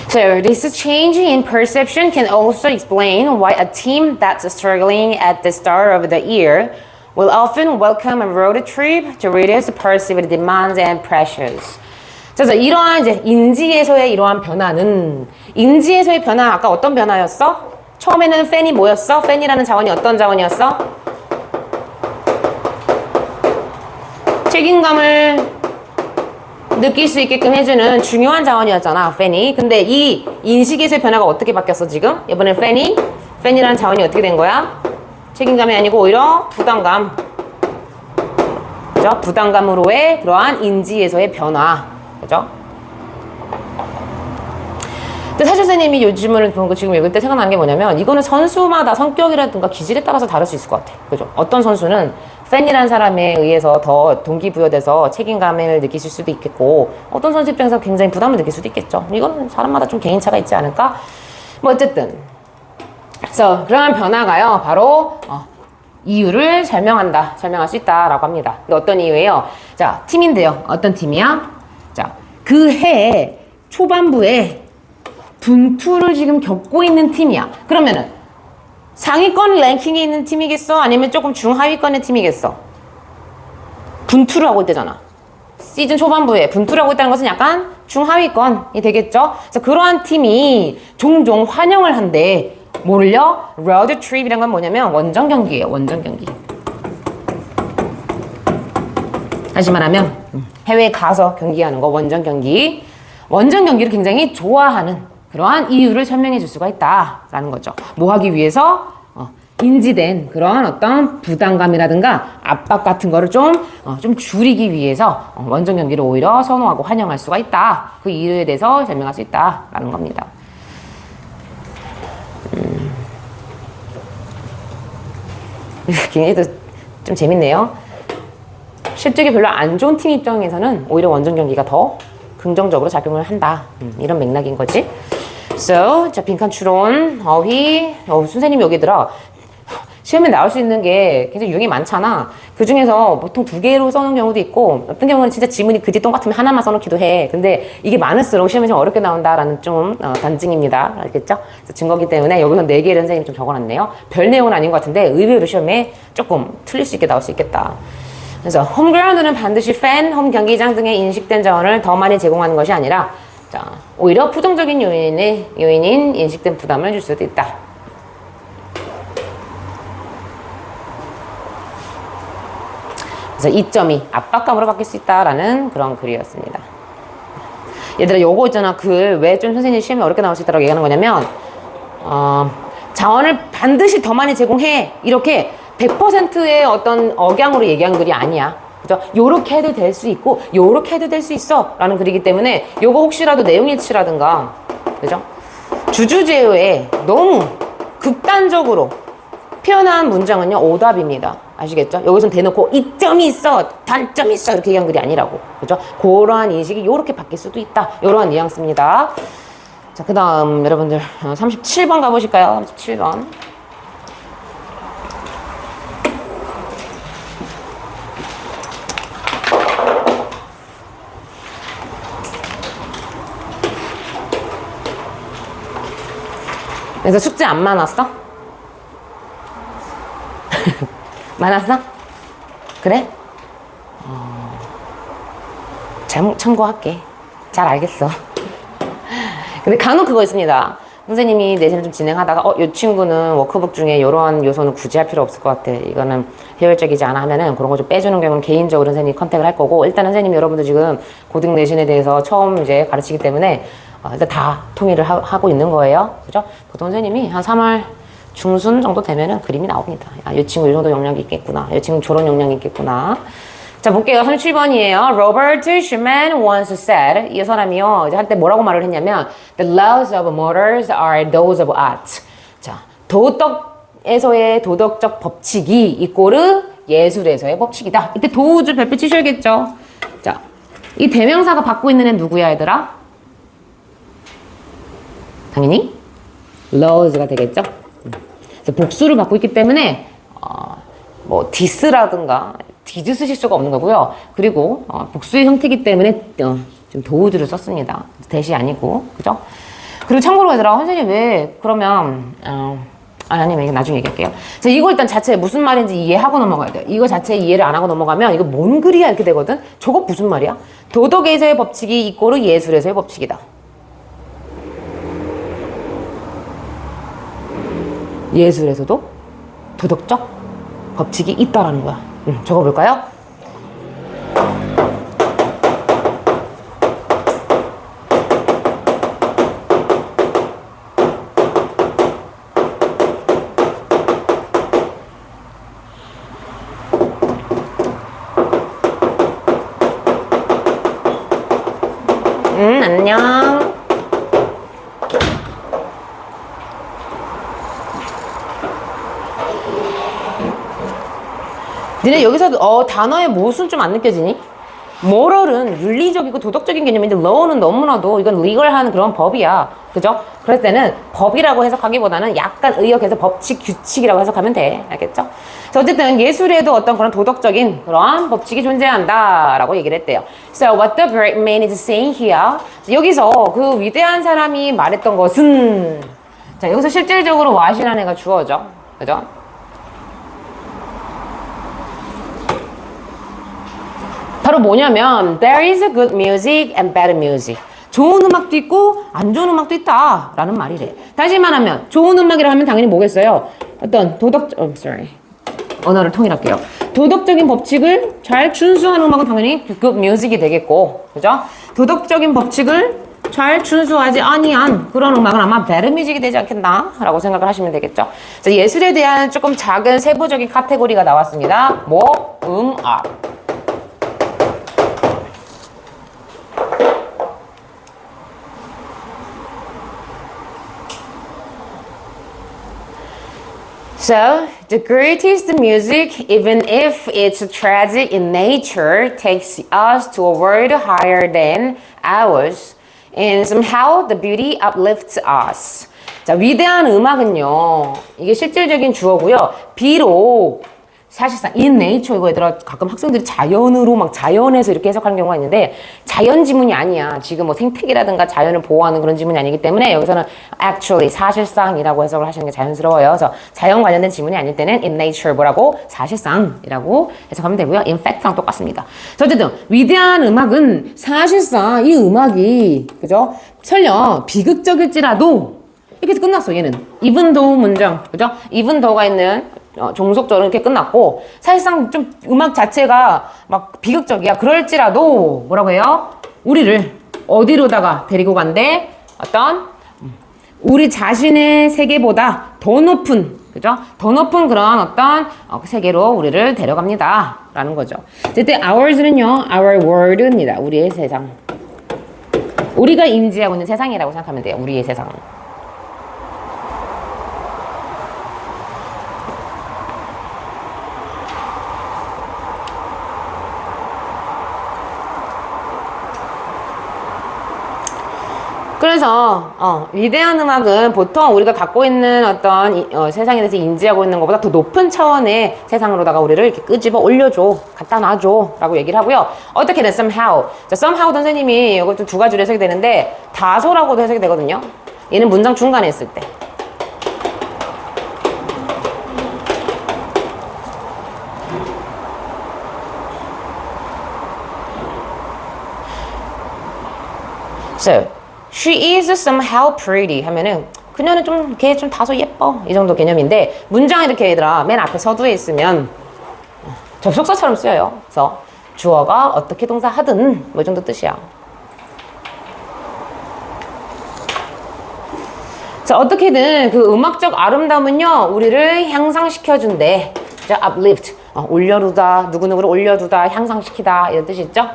A: So this change in perception can also explain why a team that's struggling at the start of the year will often welcome a road trip to reduce perceived demands and pressures. 그래서 이러한 이제 인지에서의 이러한 변화는, 인지에서의 변화, 아까 어떤 변화였어? 처음에는 팬이 뭐였어? 팬이라는 자원이 어떤 자원이었어? 책임감을 느낄 수 있게끔 해주는 중요한 자원이었잖아, 팬이. 근데 이 인식에서의 변화가 어떻게 바뀌었어, 지금? 이번엔 팬이라는 자원이 어떻게 된 거야? 책임감이 아니고 오히려 부담감. 그죠? 부담감으로의 그러한 인지에서의 변화. 그죠? 근데 사실 선생님이 요 질문을 보는 거 지금 읽을 때 생각나는 게 뭐냐면, 이거는 선수마다 성격이라든가 기질에 따라서 다를 수 있을 것 같아. 그죠? 어떤 선수는 팬이라는 사람에 의해서 더 동기부여돼서 책임감을 느끼실 수도 있겠고, 어떤 선수 입장에서 굉장히 부담을 느낄 수도 있겠죠. 이건 사람마다 좀 개인차가 있지 않을까? 뭐 어쨌든. 그래서 그러한 변화가요, 바로 이유를 설명할 수 있다라고 합니다. 근데 어떤 이유예요? 자, 팀인데요. 어떤 팀이야? 자, 그 해 초반부에 분투를 지금 겪고 있는 팀이야. 그러면은 상위권 랭킹에 있는 팀이겠어? 아니면 조금 중하위권의 팀이겠어? 분투를 하고 있대잖아. 시즌 초반부에 분투를 하고 있다는 것은 약간 중하위권이 되겠죠? 그래서 그러한 팀이 종종 환영을 한대. 뭐를요? road trip이란 건 뭐냐면 원정 경기예요. 원정 경기. 다시 말하면 해외에 가서 경기하는 거, 원정 경기. 원정 경기를 굉장히 좋아하는 그러한 이유를 설명해 줄 수가 있다라는 거죠. 뭐 하기 위해서? 인지된 그런 어떤 부담감이라든가 압박 같은 거를 좀 줄이기 위해서 원정 경기를 오히려 선호하고 환영할 수가 있다. 그 이유에 대해서 설명할 수 있다라는 겁니다. 굉장히 좀 재밌네요. 실적이 별로 안 좋은 팀 입장에서는 오히려 원정 경기가 더 긍정적으로 작용을 한다. 이런 맥락인 거지. So, 자, 빈칸 추론, 어휘, 선생님이 여기더라. 시험에 나올 수 있는 게 굉장히 유형이 많잖아. 그 중에서 보통 2개로 써놓은 경우도 있고, 어떤 경우는 진짜 지문이 그지 똑같으면 하나만 써놓기도 해. 근데 이게 많을수록 시험에 좀 어렵게 나온다라는 좀 단증입니다. 알겠죠? 증거기 때문에 여기서 4개를 선생님이 좀 적어놨네요. 별 내용은 아닌 것 같은데 의외로 시험에 조금 틀릴 수 있게 나올 수 있겠다. 그래서 홈그라운드는 반드시 팬, 홈 경기장 등의 인식된 자원을 더 많이 제공하는 것이 아니라 자, 오히려 부정적인 요인인 인식된 부담을 줄 수도 있다. 그래서 2.2 압박감으로 바뀔 수 있다라는 그런 글이었습니다. 얘들아, 요거 있잖아. 글 왜 좀 선생님 시험에 어렵게 나올 수 있다고 얘기하는 거냐면 자원을 반드시 더 많이 제공해 이렇게 100%의 어떤 억양으로 얘기한 글이 아니야. 그죠? 요렇게 해도 될 수 있고 요렇게 해도 될 수 있어 라는 글이기 때문에 요거 혹시라도 내용 일치라든가 그죠? 주주제어에 너무 극단적으로 표현한 문장은요 오답입니다. 아시겠죠? 여기선 대놓고 이점이 있어 단점이 있어 이렇게 얘기한 글이 아니라고. 그죠? 그러한 인식이 요렇게 바뀔 수도 있다. 요러한 뉘앙스입니다. 자, 그 다음 여러분들 37번 가보실까요? 37번. 그래서 숙제 안 많았어? 많았어? 그래? 참고할게. 잘 알겠어. 근데 간혹 그거 있습니다. 선생님이 내신을 좀 진행하다가 이 친구는 워크북 중에 이러한 요소는 굳이 할 필요 없을 것 같아. 이거는 효율적이지 않아 하면은 그런 거 좀 빼주는 경우는 개인적으로 선생님이 컨택을 할 거고 일단 선생님 여러분들 지금 고등 내신에 대해서 처음 이제 가르치기 때문에 일단 다 통일을 하고 있는 거예요. 그죠? 보통 선생님이 한 3월 중순 정도 되면은 그림이 나옵니다. 아, 이 친구 이 정도 역량이 있겠구나. 이 친구 저런 역량이 있겠구나. 자, 볼게요. 37번이에요. Robert Schumann once said, 이 사람이요, 이제 할 때 뭐라고 말을 했냐면, The laws of motors are those of art. 자, 도덕에서의 도덕적 법칙이 이꼬르 예술에서의 법칙이다. 이때 도우주 별표 치셔야겠죠. 자, 이 대명사가 받고 있는 애 누구야, 얘들아? 당연히 laws가 되겠죠. 그래서 복수를 받고 있기 때문에 뭐 디스라든가 디즈 쓰실 수가 없는 거고요. 그리고 복수의 형태이기 때문에 좀 도우즈를 썼습니다. 대시 아니고 그죠? 그리고 참고로 얘들아 선생님 왜 그러면 아니면 이거 나중에 얘기할게요. 자, 이거 일단 자체 무슨 말인지 이해하고 넘어가야 돼요. 이거 자체 이해를 안 하고 넘어가면 이거 뭔 글이야 이렇게 되거든. 저거 무슨 말이야? 도덕에서의 법칙이 이꼬르 예술에서의 법칙이다. 예술에서도 도덕적 법칙이 있다라는 거야. 적어볼까요? 안녕. 니네 여기서 단어의 모순 좀 안 느껴지니? moral은 윤리적이고 도덕적인 개념인데 law는 너무나도 이건 legal한 그런 법이야. 그죠? 그럴 때는 법이라고 해석하기보다는 약간 의역해서 법칙, 규칙이라고 해석하면 돼. 알겠죠? 자, 어쨌든 예술에도 어떤 그런 도덕적인 그런 법칙이 존재한다라고 얘기를 했대요. So what the great man is saying here. 여기서 그 위대한 사람이 말했던 것은 자, 여기서 실질적으로 what이라는 애가 주어져. 그죠? 바로 뭐냐면 there is a good music and bad music. 좋은 음악도 있고 안 좋은 음악도 있다 라는 말이래. 다시 말하면 좋은 음악이라 하면 당연히 뭐겠어요? 어떤 언어를 통일할게요. 도덕적인 법칙을 잘 준수하는 음악은 당연히 good music이 되겠고, 그죠? 도덕적인 법칙을 잘 준수하지 아니한 그런 음악은 아마 bad music이 되지 않겠나? 라고 생각을 하시면 되겠죠. 자, 예술에 대한 조금 작은 세부적인 카테고리가 나왔습니다. 뭐? 음악. So, the greatest music, even if it's tragic in nature, takes us to a world higher than ours. And somehow the beauty uplifts us. 자, 위대한 음악은요, 이게 실질적인 주어고요. 비록 사실상 in nature 이거 얘들아 가끔 학생들이 자연으로 막 자연에서 이렇게 해석하는 경우가 있는데 자연 지문이 아니야. 지금 뭐 생태계라든가 자연을 보호하는 그런 지문이 아니기 때문에 여기서는 actually 사실상이라고 해석을 하시는 게 자연스러워요. 그래서 자연 관련된 지문이 아닐 때는 in nature 뭐라고 사실상이라고 해석하면 되고요. in fact랑 똑같습니다. 어쨌든 위대한 음악은 사실상 이 음악이 그죠? 설령 비극적일지라도 이렇게 해서 끝났어. 얘는 even though 문장 그죠? even though가 있는 종속절은 이렇게 끝났고 사실상 좀 음악 자체가 막 비극적이야. 그럴지라도 뭐라고 해요? 우리를 어디로다가 데리고 간대? 어떤 우리 자신의 세계보다 더 높은 그죠? 더 높은 그런 어떤 세계로 우리를 데려갑니다. 라는 거죠. 이때 ours는요. our world입니다. 우리의 세상. 우리가 인지하고 있는 세상이라고 생각하면 돼요. 우리의 세상. 그래서 위대한 음악은 보통 우리가 갖고 있는 어떤 세상에 대해서 인지하고 있는 것보다 더 높은 차원의 세상으로다가 우리를 이렇게 끄집어 올려줘, 갖다 놔줘 라고 얘기를 하고요. 어떻게든 somehow. 자, somehow 선생님이 이것도 두 가지로 해석이 되는데 다소라고도 해석이 되거든요. 얘는 문장 중간에 있을 때. So, she is somehow pretty 하면은 그녀는 좀 걔 좀 다소 예뻐 이 정도 개념인데 문장이 이렇게 얘들아 맨 앞에 서두에 있으면 접속사처럼 쓰여요. 그래서 주어가 어떻게 동사하든 뭐 이 정도 뜻이야. 자, 어떻게든 그 음악적 아름다움은요 우리를 향상시켜준대. 자, uplift 올려두다 누구누구를 올려두다 향상시키다 이런 뜻이 있죠.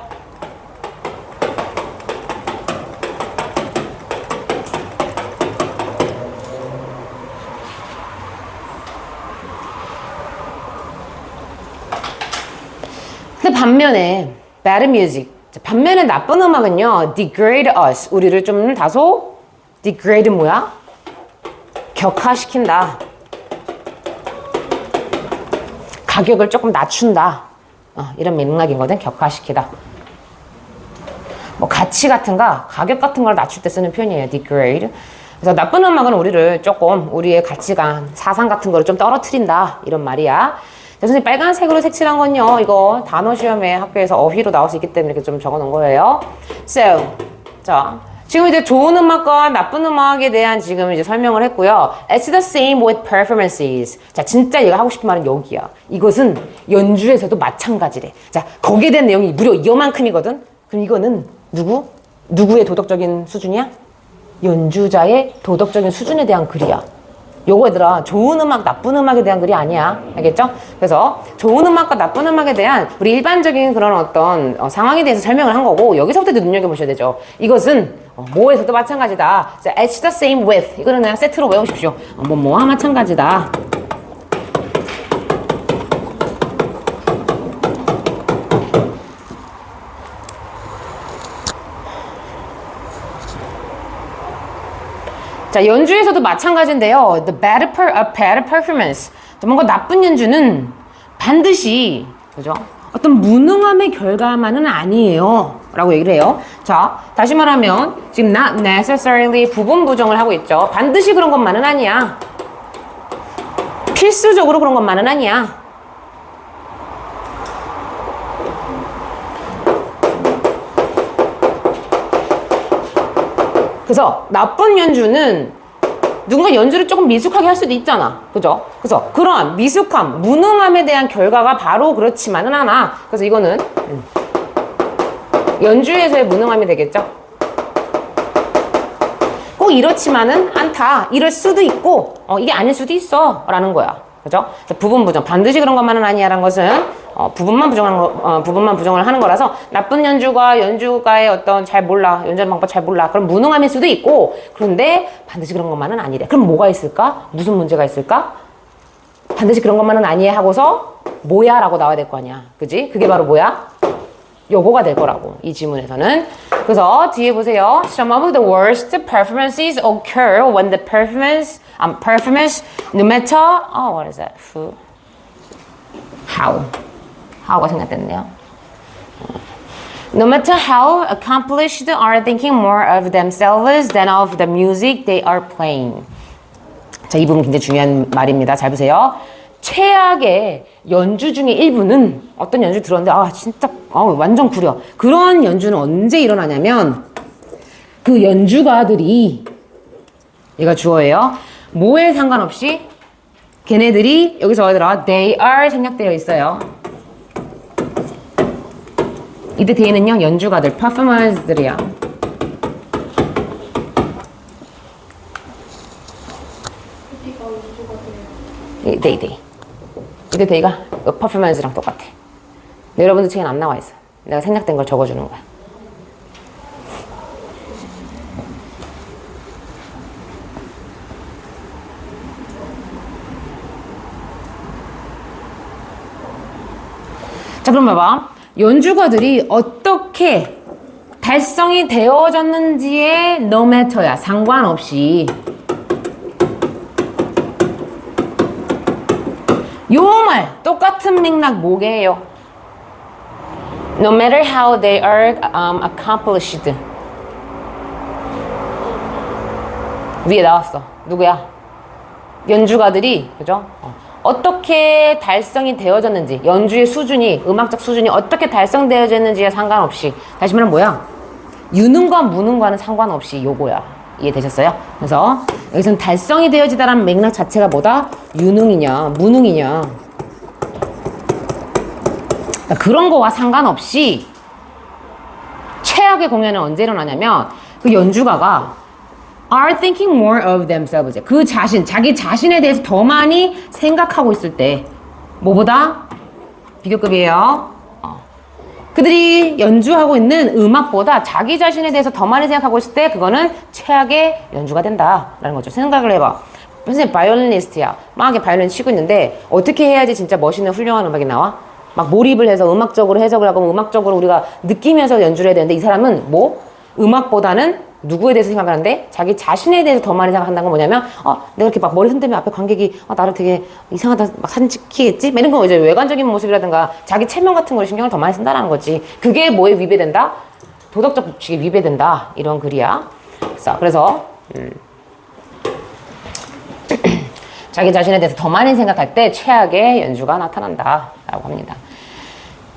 A: 근데 반면에 bad music, 반면에 나쁜 음악은요 degrade us, 우리를 좀 다소 degrade 뭐야? 격하시킨다. 가격을 조금 낮춘다. 이런 맥락이거든. 격하시키다. 뭐 가치 같은가 가격 같은 걸 낮출 때 쓰는 표현이에요. degrade. 그래서 나쁜 음악은 우리를 조금 우리의 가치관, 사상 같은 거를 좀 떨어뜨린다. 이런 말이야. 선생님 빨간색으로 색칠한 건요. 이거 단어 시험에 학교에서 어휘로 나올 수 있기 때문에 이렇게 좀 적어 놓은 거예요. So, 자, 지금 이제 좋은 음악과 나쁜 음악에 대한 지금 이제 설명을 했고요. It's the same with performances. 자, 진짜 얘가 하고 싶은 말은 여기야. 이것은 연주에서도 마찬가지래. 자, 거기에 대한 내용이 무려 이만큼이거든. 그럼 이거는 누구의 도덕적인 수준이야? 연주자의 도덕적인 수준에 대한 글이야. 요거 얘들아 좋은 음악 나쁜 음악에 대한 글이 아니야. 알겠죠? 그래서 좋은 음악과 나쁜 음악에 대한 우리 일반적인 그런 어떤 상황에 대해서 설명을 한 거고 여기서부터 눈여겨보셔야 되죠. 이것은 뭐에서도 마찬가지다. 자, it's the same with 이거는 그냥 세트로 외우십시오. 뭐와 마찬가지다. 자, 연주에서도 마찬가지인데요. The bad performance. 뭔가 나쁜 연주는 반드시, 그죠? 어떤 무능함의 결과만은 아니에요. 라고 얘기를 해요. 자, 다시 말하면, 지금 not necessarily 부분 부정을 하고 있죠. 반드시 그런 것만은 아니야. 필수적으로 그런 것만은 아니야. 그래서 나쁜 연주는 누군가 연주를 조금 미숙하게 할 수도 있잖아. 그죠? 그래서 그러한 미숙함, 무능함에 대한 결과가 바로 그렇지만은 않아. 그래서 이거는 연주에서의 무능함이 되겠죠? 꼭 이렇지만은 않다. 이럴 수도 있고 이게 아닐 수도 있어 라는 거야. 그죠? 부분 부정. 반드시 그런 것만은 아니야라는 것은 부분만 부정을 하는 거라서 나쁜 연주가 연주가의 어떤 잘 몰라. 연주하는 방법 잘 몰라. 그럼 무능함일 수도 있고 그런데 반드시 그런 것만은 아니래. 그럼 뭐가 있을까? 무슨 문제가 있을까? 반드시 그런 것만은 아니에 하고서 뭐야? 라고 나와야 될 거 아니야. 그지? 그게 바로 뭐야? 요거가 될 거라고. 이 지문에서는. 그래서 뒤에 보세요. Some of the worst performances occur when the performance no matter what is that? Who? how가 생략됐네요. No matter how accomplished are thinking more of themselves than of the music they are playing. 자, 이 부분 굉장히 중요한 말입니다. 잘 보세요. 최악의 연주 중에 일부는 어떤 연주 들었는데 진짜 완전 구려. 그런 연주는 언제 일어나냐면 그 연주가들이 얘가 주어예요. 뭐에 상관없이 걔네들이 여기서 어디더라? They are 생략되어 있어요. 이때 뒤에는요 연주가들, performers들이야. they. 이때 데이가 퍼포먼스랑 똑같아. 근데 여러분들 책엔 안 나와 있어. 내가 생략된 걸 적어주는 거야. 자, 그럼 봐봐. 연주가들이 어떻게 달성이 되어졌는지에 no matter야. 상관없이. 요 말 똑같은 맥락 뭐게요? No matter how they are accomplished. 위에 나왔어. 누구야? 연주가들이 그죠? 어떻게 달성이 되어졌는지, 연주의 수준이, 음악적 수준이 어떻게 달성되어졌는지에 상관없이. 다시 말하면 뭐야? 유능과 무능과는 상관없이 요거야. 이해되셨어요? 그래서 여기서는 달성이 되어지다라는 맥락 자체가 뭐다? 유능이냐 무능이냐, 그러니까 그런 거와 상관없이 최악의 공연은 언제 일어나냐면 그 연주가가 are thinking more of themselves, 그 자신, 자기 자신에 대해서 더 많이 생각하고 있을 때. 뭐보다? 비교급이에요. 그들이 연주하고 있는 음악보다 자기 자신에 대해서 더 많이 생각하고 있을 때 그거는 최악의 연주가 된다라는 거죠. 생각을 해봐. 선생님 바이올리니스트야. 막 바이올린 치고 있는데 어떻게 해야지 진짜 멋있는 훌륭한 음악이 나와? 막 몰입을 해서 음악적으로 해석을 하고 음악적으로 우리가 느끼면서 연주를 해야 되는데 이 사람은 뭐? 음악보다는 누구에 대해서 생각하는데 자기 자신에 대해서 더 많이 생각한다는 건 뭐냐면 내가 이렇게 막 머리 흔들면 앞에 관객이 나를 되게 이상하다 막 사진 찍히겠지? 이런 거 이제 외관적인 모습이라든가 자기 체면 같은 거에 신경을 더 많이 쓴다는 거지. 그게 뭐에 위배된다? 도덕적 법칙에 위배된다. 이런 글이야. 그래서 자기 자신에 대해서 더 많이 생각할 때 최악의 연주가 나타난다 라고 합니다.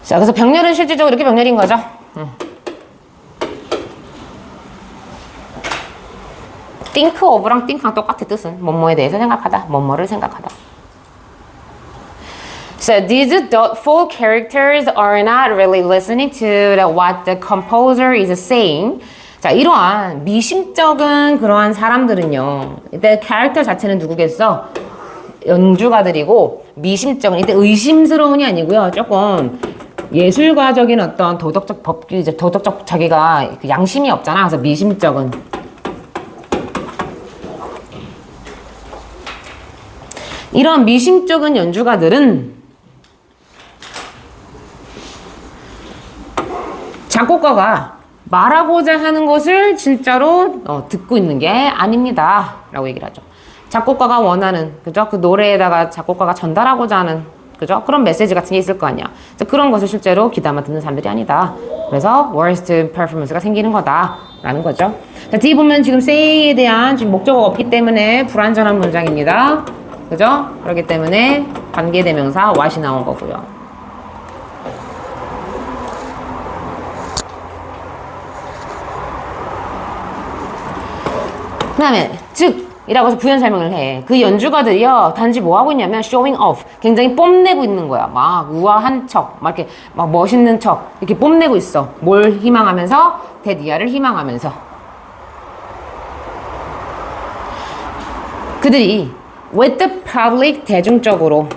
A: 자, 그래서 병렬은 실질적으로 이렇게 병렬인 거죠. think of랑 think랑 똑같아. 뜻은 뭐뭐에 대해서 생각하다, 뭐뭐를 생각하다. So these thoughtful characters are not really listening to what the composer is saying. 자, 이러한 미심쩍은 그러한 사람들은요, 이때 캐릭터 자체는 누구겠어? 연주가들이고, 미심쩍은, 이때 의심스러운이 아니고요, 조금 예술가적인 어떤 도덕적 법규, 이제 도덕적 자기가 양심이 없잖아. 그래서 미심쩍은. 이런 미심쩍은 연주가들은 작곡가가 말하고자 하는 것을 진짜로 듣고 있는 게 아닙니다 라고 얘기를 하죠. 작곡가가 원하는, 그죠? 그 노래에다가 작곡가가 전달하고자 하는, 그죠? 그런 메시지 같은 게 있을 거 아니야. 그런 것을 실제로 귀담아 듣는 사람들이 아니다. 그래서 worst performance가 생기는 거다 라는 거죠. 자, 뒤에 보면 지금 say에 대한 지금 목적어가 없기 때문에 불완전한 문장입니다. 그죠? 그렇기 때문에 관계대명사 what이 나온 거고요. 그 다음에 즉 이라고 해서 부연 설명을 해. 그 연주가들이요 단지 뭐 하고 있냐면 showing off, 굉장히 뽐내고 있는 거야. 막 우아한 척, 막 이렇게 막 멋있는 척 이렇게 뽐내고 있어. 뭘 희망하면서? 대디아를 희망하면서. 그들이 with the public, 대중적으로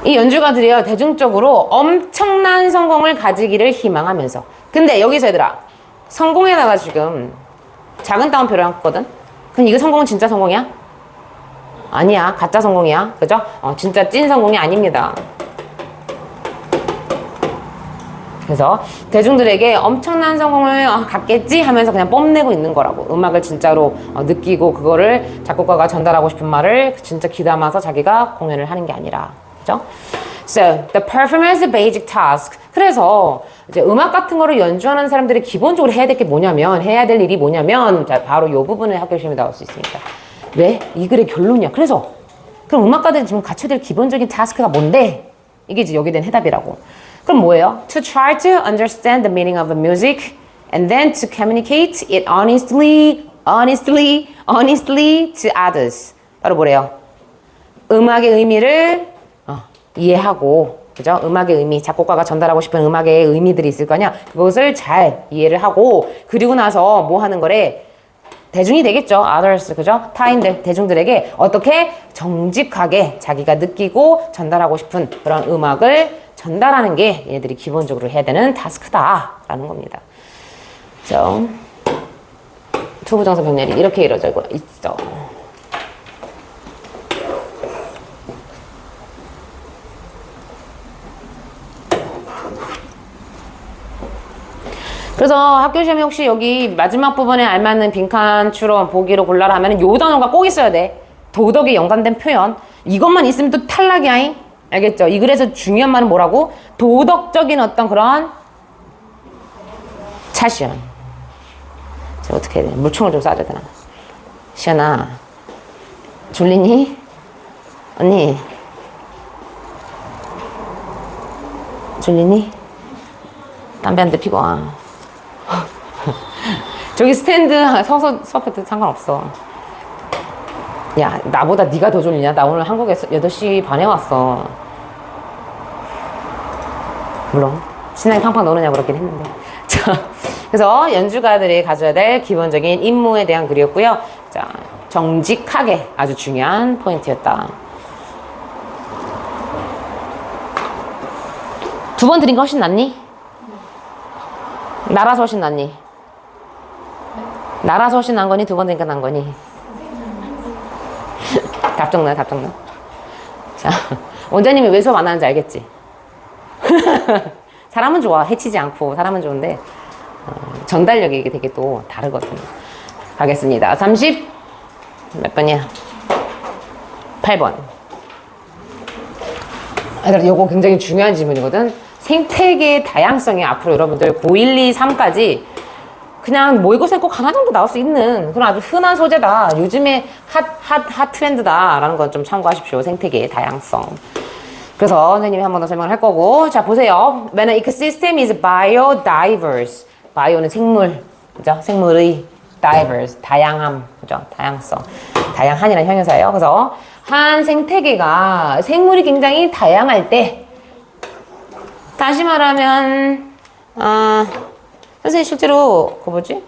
A: 이 연주가들이요 대중적으로 엄청난 성공을 가지기를 희망하면서. 근데 여기서 얘들아 성공에다가 지금 작은 따옴표를 했거든? 그럼 이거 성공은 진짜 성공이야? 아니야. 가짜 성공이야. 그죠? 진짜 찐 성공이 아닙니다. 그래서 대중들에게 엄청난 성공을 갖겠지 하면서 그냥 뽐내고 있는 거라고. 음악을 진짜로 느끼고 그거를 작곡가가 전달하고 싶은 말을 진짜 귀담아서 자기가 공연을 하는 게 아니라. 그죠? So, the performance basic task. 그래서 이제 음악 같은 거를 연주하는 사람들이 기본적으로 해야 될 게 뭐냐면, 해야 될 일이 뭐냐면, 자, 바로 이 부분을 학교 시험에 나올 수 있습니다. 왜? 이 글의 결론이야. 그래서, 그럼 음악가들이 지금 갖춰야 될 기본적인 타스크가 뭔데? 이게 이제 여기에 대한 해답이라고. 그럼 뭐예요? To try to understand the meaning of the music and then to communicate it honestly to others. 바로 뭐래요? 음악의 의미를 이해하고, 그죠? 음악의 의미, 작곡가가 전달하고 싶은 음악의 의미들이 있을 거냐? 그것을 잘 이해를 하고, 그리고 나서 뭐 하는 거래? 대중이 되겠죠. others, 그죠? 타인들, 대중들에게 어떻게 정직하게 자기가 느끼고 전달하고 싶은 그런 음악을 전달하는 게 얘네들이 기본적으로 해야 되는 타스크다라는 겁니다. 그죠? 투부정사 병렬이 이렇게 이루어져 있어. 그래서 학교 시험에 혹시 여기 마지막 부분에 알맞는 빈칸 추론 보기로 골라라 하면 요 단어가 꼭 있어야 돼. 도덕에 연관된 표현. 이것만 있으면 또 탈락이야. 알겠죠? 이 글에서 중요한 말은 뭐라고? 도덕적인 어떤 그런 차시연. 제가 어떻게 해야 돼? 물총을 좀 쏴야 되나? 시연아, 졸리니? 언니, 졸리니? 담배 한 대 피고 와. 저기 스탠드 서서 수업해도 상관없어. 야, 나보다 네가 더 졸리냐? 나 오늘 한국에서 8시 반에 왔어. 물론 신나게 팡팡 노느냐고 그렇긴 했는데. 자, 그래서 연주가들이 가져야 될 기본적인 임무에 대한 글이었고요. 자, 정직하게 아주 중요한 포인트였다. 두 번 들은 거 훨씬 낫니? 날아서 훨씬 낫니? 날아서 훨씬 난 거니? 두 번 들으니까 난 거니? 답정나. 자, 원장님이 왜 수업 안 하는지 알겠지? 사람은 좋아. 해치지 않고 사람은 좋은데 전달력이 이게 되게 또 다르거든요. 가겠습니다. 30 몇 번이야? 8번. 요거 굉장히 중요한 질문이거든. 생태계의 다양성이 앞으로 여러분들 고1, 2, 3까지 그냥 모의고사에 꼭 하나 정도 나올 수 있는 그런 아주 흔한 소재다. 요즘에 핫 트렌드다. 라는 건 좀 참고하십시오. 생태계의 다양성. 그래서 선생님이 한 번 더 설명을 할 거고. 자, 보세요. When an ecosystem is biodiverse. 바이오는 생물. 그죠? 생물의 diverse. 다양함. 그죠? 다양성. 다양한이라는 형용사예요. 그래서 한 생태계가 생물이 굉장히 다양할 때 다시 말하면 선생님 실제로 그 뭐지?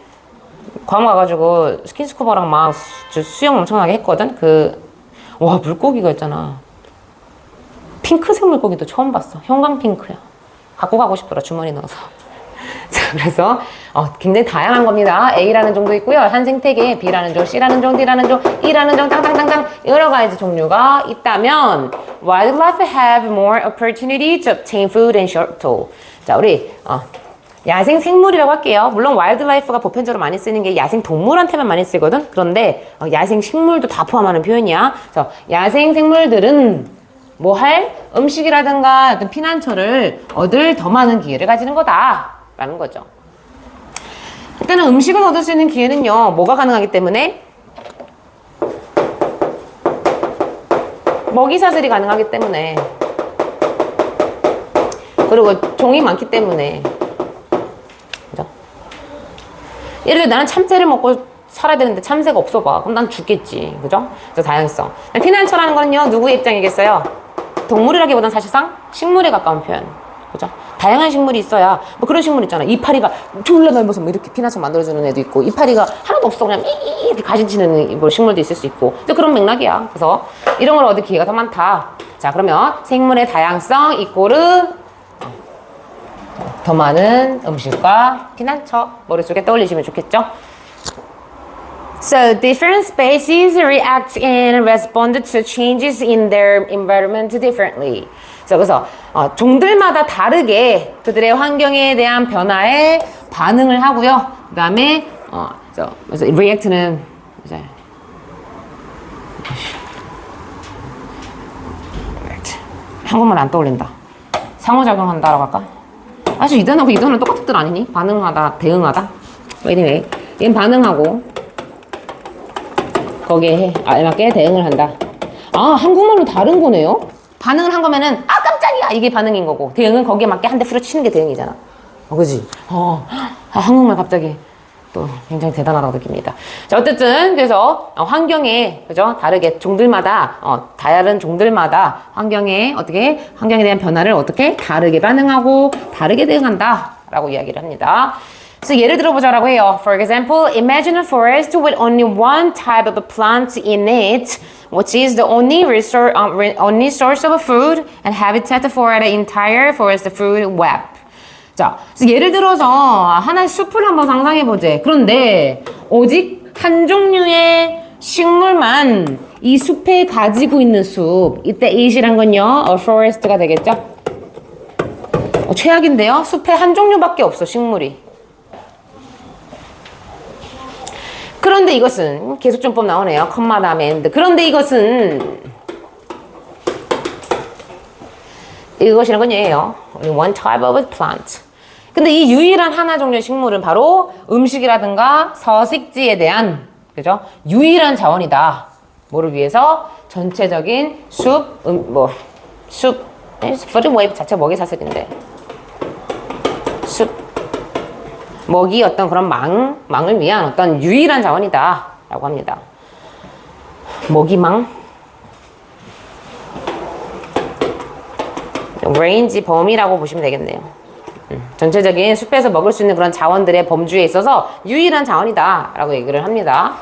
A: 괌 가가지고 스킨스쿠버랑 막 수영 엄청나게 했거든? 와 물고기가 있잖아. 핑크색 물고기도 처음 봤어. 형광핑크야. 갖고 가고 싶더라 주머니 넣어서. 자, 그래서 굉장히 다양한 겁니다. A라는 종도 있고요. 한 생태계에 B라는 종, C라는 종, D라는 종, E라는 종, 땅땅땅땅 여러 가지 종류가 있다면 wildlife have more opportunity to obtain food and shelter. 자, 우리 야생 생물이라고 할게요. 물론 와일드라이프가 보편적으로 많이 쓰는 게 야생 동물한테만 많이 쓰거든. 그런데 야생 식물도 다 포함하는 표현이야. 그래서 야생 생물들은 뭐 할 음식이라든가 어떤 피난처를 얻을 더 많은 기회를 가지는 거다라는 거죠. 일단은 음식을 얻을 수 있는 기회는요. 뭐가 가능하기 때문에? 먹이사슬이 가능하기 때문에. 그리고 종이 많기 때문에. 그죠? 예를 들어 나는 참새를 먹고 살아야 되는데 참새가 없어 봐. 그럼 난 죽겠지. 그죠? 그래서 다양성. 피난처라는 거는요. 누구의 입장이겠어요? 동물이라기보단 사실상 식물에 가까운 표현. 그죠? 다양한 식물이 있어야 뭐 그런 식물 있잖아. 이파리가 졸라 넓어서 뭐 이렇게 피난처 만들어주는 애도 있고 이파리가 하나도 없어 그냥 이렇게 가지치는 뭐 식물도 있을 수 있고 그런 맥락이야. 그래서 이런 걸 얻을 기회가 더 많다. 자, 그러면 생물의 다양성 이꼬르 더 많은 음식과 피난처 머릿속에 떠올리시면 좋겠죠? So different species react and respond to changes in their environment differently. 그래서 종들마다 다르게 그들의 환경에 대한 변화에 반응을 하고요. 그 다음에 그래서 react는 이제 한국말 안 떠올린다. 상호작용한다라고 할까? 사실 이 단어하고 이 단어는 똑같은 뜻 아니니? 반응하다, 대응하다. anyway, 얘는 반응하고 거기에 알맞게 대응을 한다. 아, 한국말로 다른 거네요? 반응을 한 거면은 아 깜짝이야 이게 반응인 거고, 대응은 거기에 맞게 한 대 후려치는 게 대응이잖아. 그지? 한국말 갑자기 또 굉장히 대단하다고 느낍니다. 자, 어쨌든 그래서 환경에, 그죠? 다르게 종들마다 다른 종들마다 환경에 대한 변화를 어떻게 다르게 반응하고 다르게 대응한다라고 이야기를 합니다. 그래서 예를 들어보자라고 해요. For example, imagine a forest with only one type of plant in it, which is the only source of food and habitat for the entire forest food web. 자, 그래서 예를 들어서 하나의 숲을 한번 상상해보재. 그런데 오직 한 종류의 식물만 이 숲에 가지고 있는 숲. 이때 it이란 건요, a forest가 되겠죠? 최악인데요? 숲에 한 종류밖에 없어, 식물이. 그런데 이것은 계속점법 나오네요. 컴마 다음에 and. 그런데 이것이란 건 얘예요. Only one type of plant. 근데 이 유일한 하나 종류의 식물은 바로 음식이라든가 서식지에 대한, 그죠? 유일한 자원이다. 뭐를 위해서? 전체적인 food web 자체가 먹이 사슬인데. 먹이 어떤 그런 망을 위한 어떤 유일한 자원이다 라고 합니다. 먹이망, 레인지 범위라고 보시면 되겠네요. 전체적인 숲에서 먹을 수 있는 그런 자원들의 범주에 있어서 유일한 자원이다 라고 얘기를 합니다.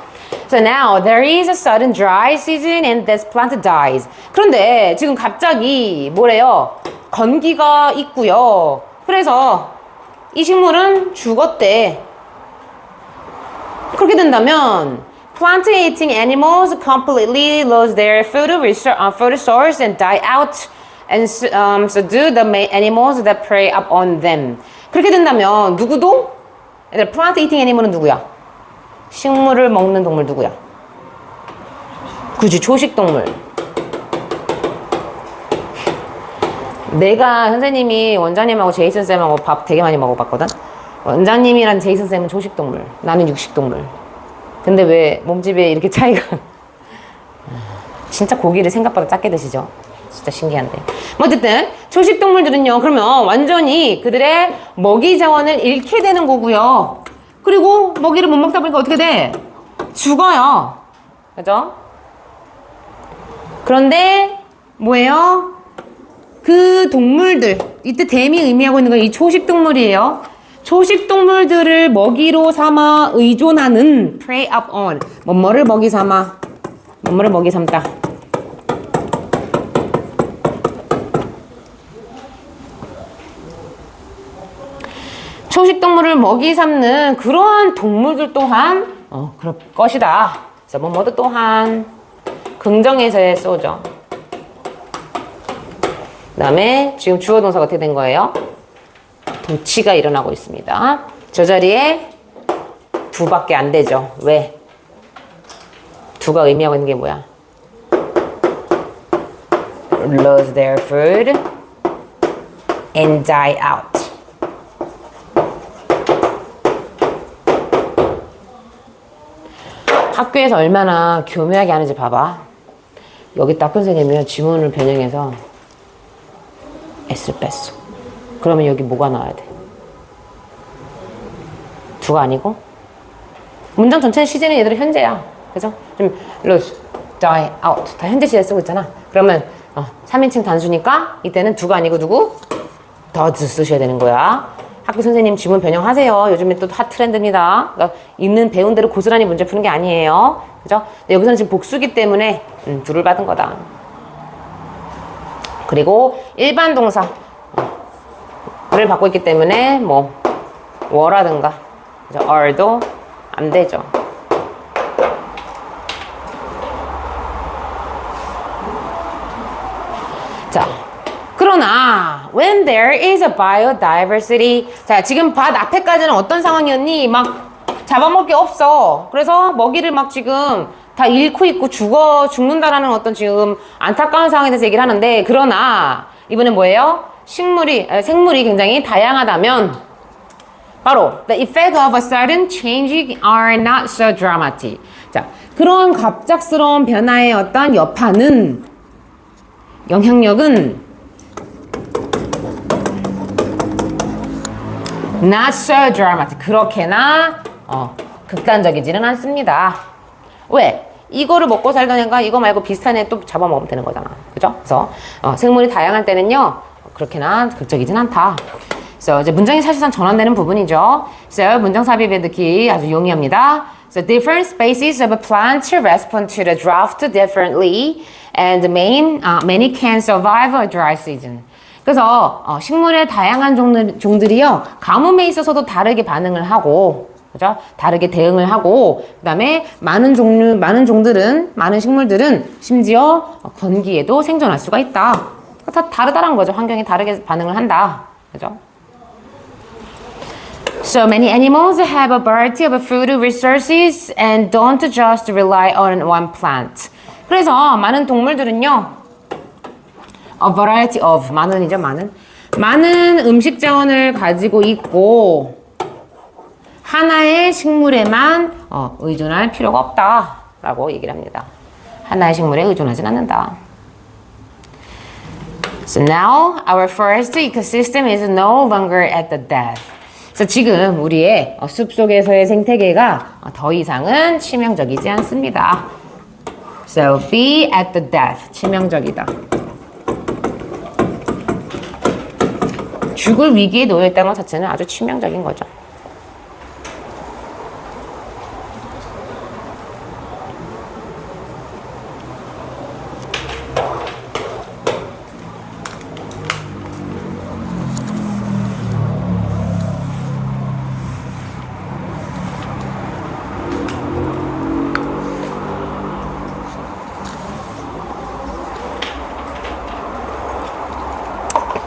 A: So now there is a sudden dry season and this plant dies. 그런데 지금 갑자기 뭐래요? 건기가 있고요. 그래서 이 식물은 죽었대. 그렇게 된다면 plant eating animals completely lose their food source and die out, and so do the animals that prey up on them. 그렇게 된다면 누구도, plant eating animal은 누구야? 식물을 먹는 동물 누구야? 그치, 초식 동물. 내가 선생님이 원장님하고 제이슨 쌤하고 밥 되게 많이 먹어봤거든. 원장님이랑 제이슨 쌤은 초식 동물, 나는 육식 동물. 근데 왜 몸집에 이렇게 차이가? 진짜 고기를 생각보다 작게 드시죠? 진짜 신기한데. 어쨌든 초식 동물들은요, 그러면 완전히 그들의 먹이 자원을 잃게 되는 거고요. 그리고 먹이를 못 먹다 보니까 어떻게 돼? 죽어요. 그죠? 그런데 뭐예요? 그 동물들, 이때 댐이 의미하고 있는 건 이 초식 동물이에요. 초식 동물들을 먹이로 삼아 의존하는 prey up on, 뭐뭐를 먹이 삼아, 뭐뭐를 먹이 삼다. 초식 동물을 먹이 삼는 그러한 동물들 또한 그럴 것이다. 그래서 뭐뭐도 또한 긍정에서의 쏘죠. 그 다음에 지금 주어 동사가 어떻게 된 거예요? 도치가 일어나고 있습니다. 저 자리에 두밖에 안 되죠. 왜? 두가 의미하고 있는 게 뭐야? Lose their food and die out. 학교에서 얼마나 교묘하게 하는지 봐봐. 여기 딱 선생님이면 지문을 변형해서 S를 뺐어. 그러면 여기 뭐가 나와야 돼? 두가 아니고? 문장 전체의 시제는 얘들은 현재야. 그래서 좀 lose, die, out 다 현재 시제 쓰고 있잖아. 그러면 3인칭 단수니까 이때는 두가 아니고 누구? does 쓰셔야 되는 거야. 학교 선생님 지문 변형하세요. 요즘에 또 핫 트렌드입니다. 그러니까 있는 배운 대로 고스란히 문제 푸는 게 아니에요. 그죠? 여기서는 지금 복수기 때문에 두를 받은 거다. 그리고 일반 동사를 어를 받고 있기 때문에 뭐 워라든가 are도 안 되죠. 자, 그러나 when there is a biodiversity, 자, 지금 밭 앞에까지는 어떤 상황이었니? 막 잡아먹을 게 없어. 그래서 먹이를 막 지금 다 잃고 있고 죽는다라는 어떤 지금 안타까운 상황에 대해서 얘기를 하는데, 그러나 이번엔 뭐예요? 생물이 굉장히 다양하다면 바로 the effect of a sudden change are not so dramatic. 자, 그런 갑작스러운 변화의 어떤 여파는 영향력은 not so dramatic. 그렇게나 극단적이지는 않습니다. 왜? 이거를 먹고 살던 애가 이거 말고 비슷한 애 또 잡아먹으면 되는 거잖아. 그죠? 그래서 생물이 다양할 때는요 그렇게나 극적이진 않다. 그래서 이제 문장이 사실상 전환되는 부분이죠. 그래서 문장 삽입에 넣기 아주 용이합니다. So different species of a plant respond to the drought differently, and many can survive a dry season. 그래서 식물의 다양한 종들이요 가뭄에 있어서도 다르게 반응을 하고, 그죠? 다르게 대응을 하고, 그다음에 많은 식물들은 심지어 건기에도 생존할 수가 있다. 다 다르다는 거죠. 환경이 다르게 반응을 한다. 그죠? So many animals have a variety of food resources and don't just rely on one plant. 그래서 많은 동물들은요, a variety of, 많은 음식 자원을 가지고 있고 하나의 식물에만 의존할 필요가 없다라고 얘기를 합니다. 하나의 식물에 의존하진 않는다. So now our first ecosystem is no longer at the death. 그래서 지금 우리의 숲속에서의 생태계가 더 이상은 치명적이지 않습니다. So be at the death. 치명적이다. 죽을 위기에 놓여 있다는 것 자체는 아주 치명적인 거죠.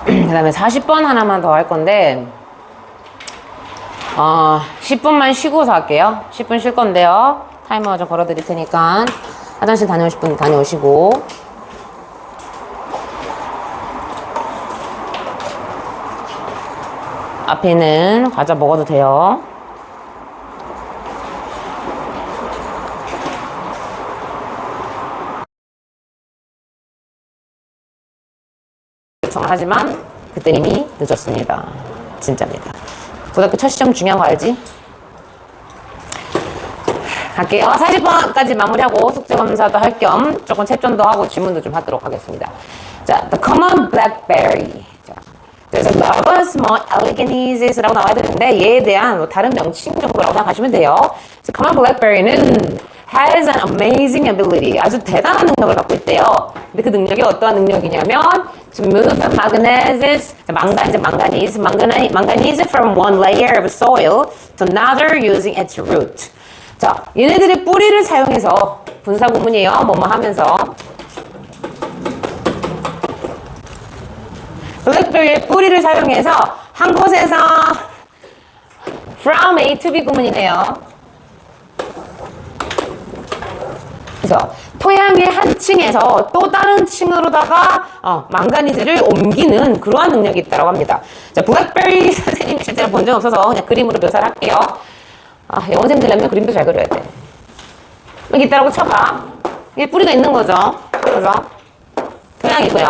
A: 그 다음에 40번 하나만 더 할 건데 10분만 쉬고서 할게요. 10분 쉴 건데요. 타이머 좀 걸어 드릴 테니까 화장실 다녀오실 분 다녀오시고, 앞에는 과자 먹어도 돼요. 하지만 그때 이미 늦었습니다. 진짜입니다. 고등학교 첫 시험 중요한 거 알지? 갈게요. 40번까지 마무리하고 숙제 검사도 할 겸 조금 채점도 하고 질문도 좀 하도록 하겠습니다. 자, the common blackberry. 자, 그래서 lava small eleganizes라고 나와야 되는데 얘에 대한 다른 명칭 정도라고 생각하시면 돼요. 그래서 common blackberry는 has an amazing ability. 아주 대단한 능력을 갖고 있대요. 근데 그 능력이 어떠한 능력이냐면 to move manganese from one layer of soil to another using its root. 자, 얘네들의 뿌리를 사용해서 분사 구문이에요. 뭐뭐 하면서 블랙베리의 뿌리를 사용해서 한 곳에서 from A to B 구문이네요. 그래서 토양의 한 층에서 또 다른 층으로다가 망가니즈를 옮기는 그러한 능력이 있다고 합니다. 자, 블랙베리 선생님 실제로 본 적 없어서 그냥 그림으로 묘사를 할게요. 영어생들 되려면 그림도 잘 그려야 돼. 여기 있다라고 쳐봐. 이게 뿌리가 있는 거죠. 그래서 토양이고요.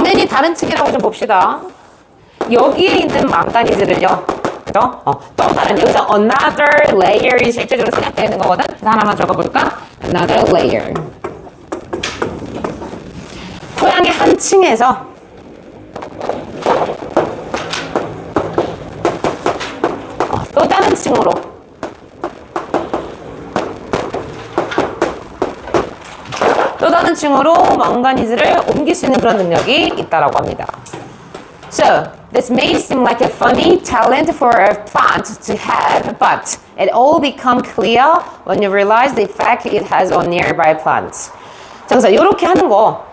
A: 맨이 다른 층이라고 좀 봅시다. 여기에 있는 망가니즈를요. 그죠? 또 다른 여기서 another layer이 실제적으로 생략되는 거거든. 그래서 하나만 적어볼까? another layer. 토양의 한 층에서 또 다른 층으로 또 다른 층으로 망가니즈를 옮길 수 있는 그런 능력이 있다라고 합니다. So, this may seem like a funny talent for a plant to have, but it all becomes clear when you realize the effect it has on nearby plants. 자, 그래서 이렇게 하는 거.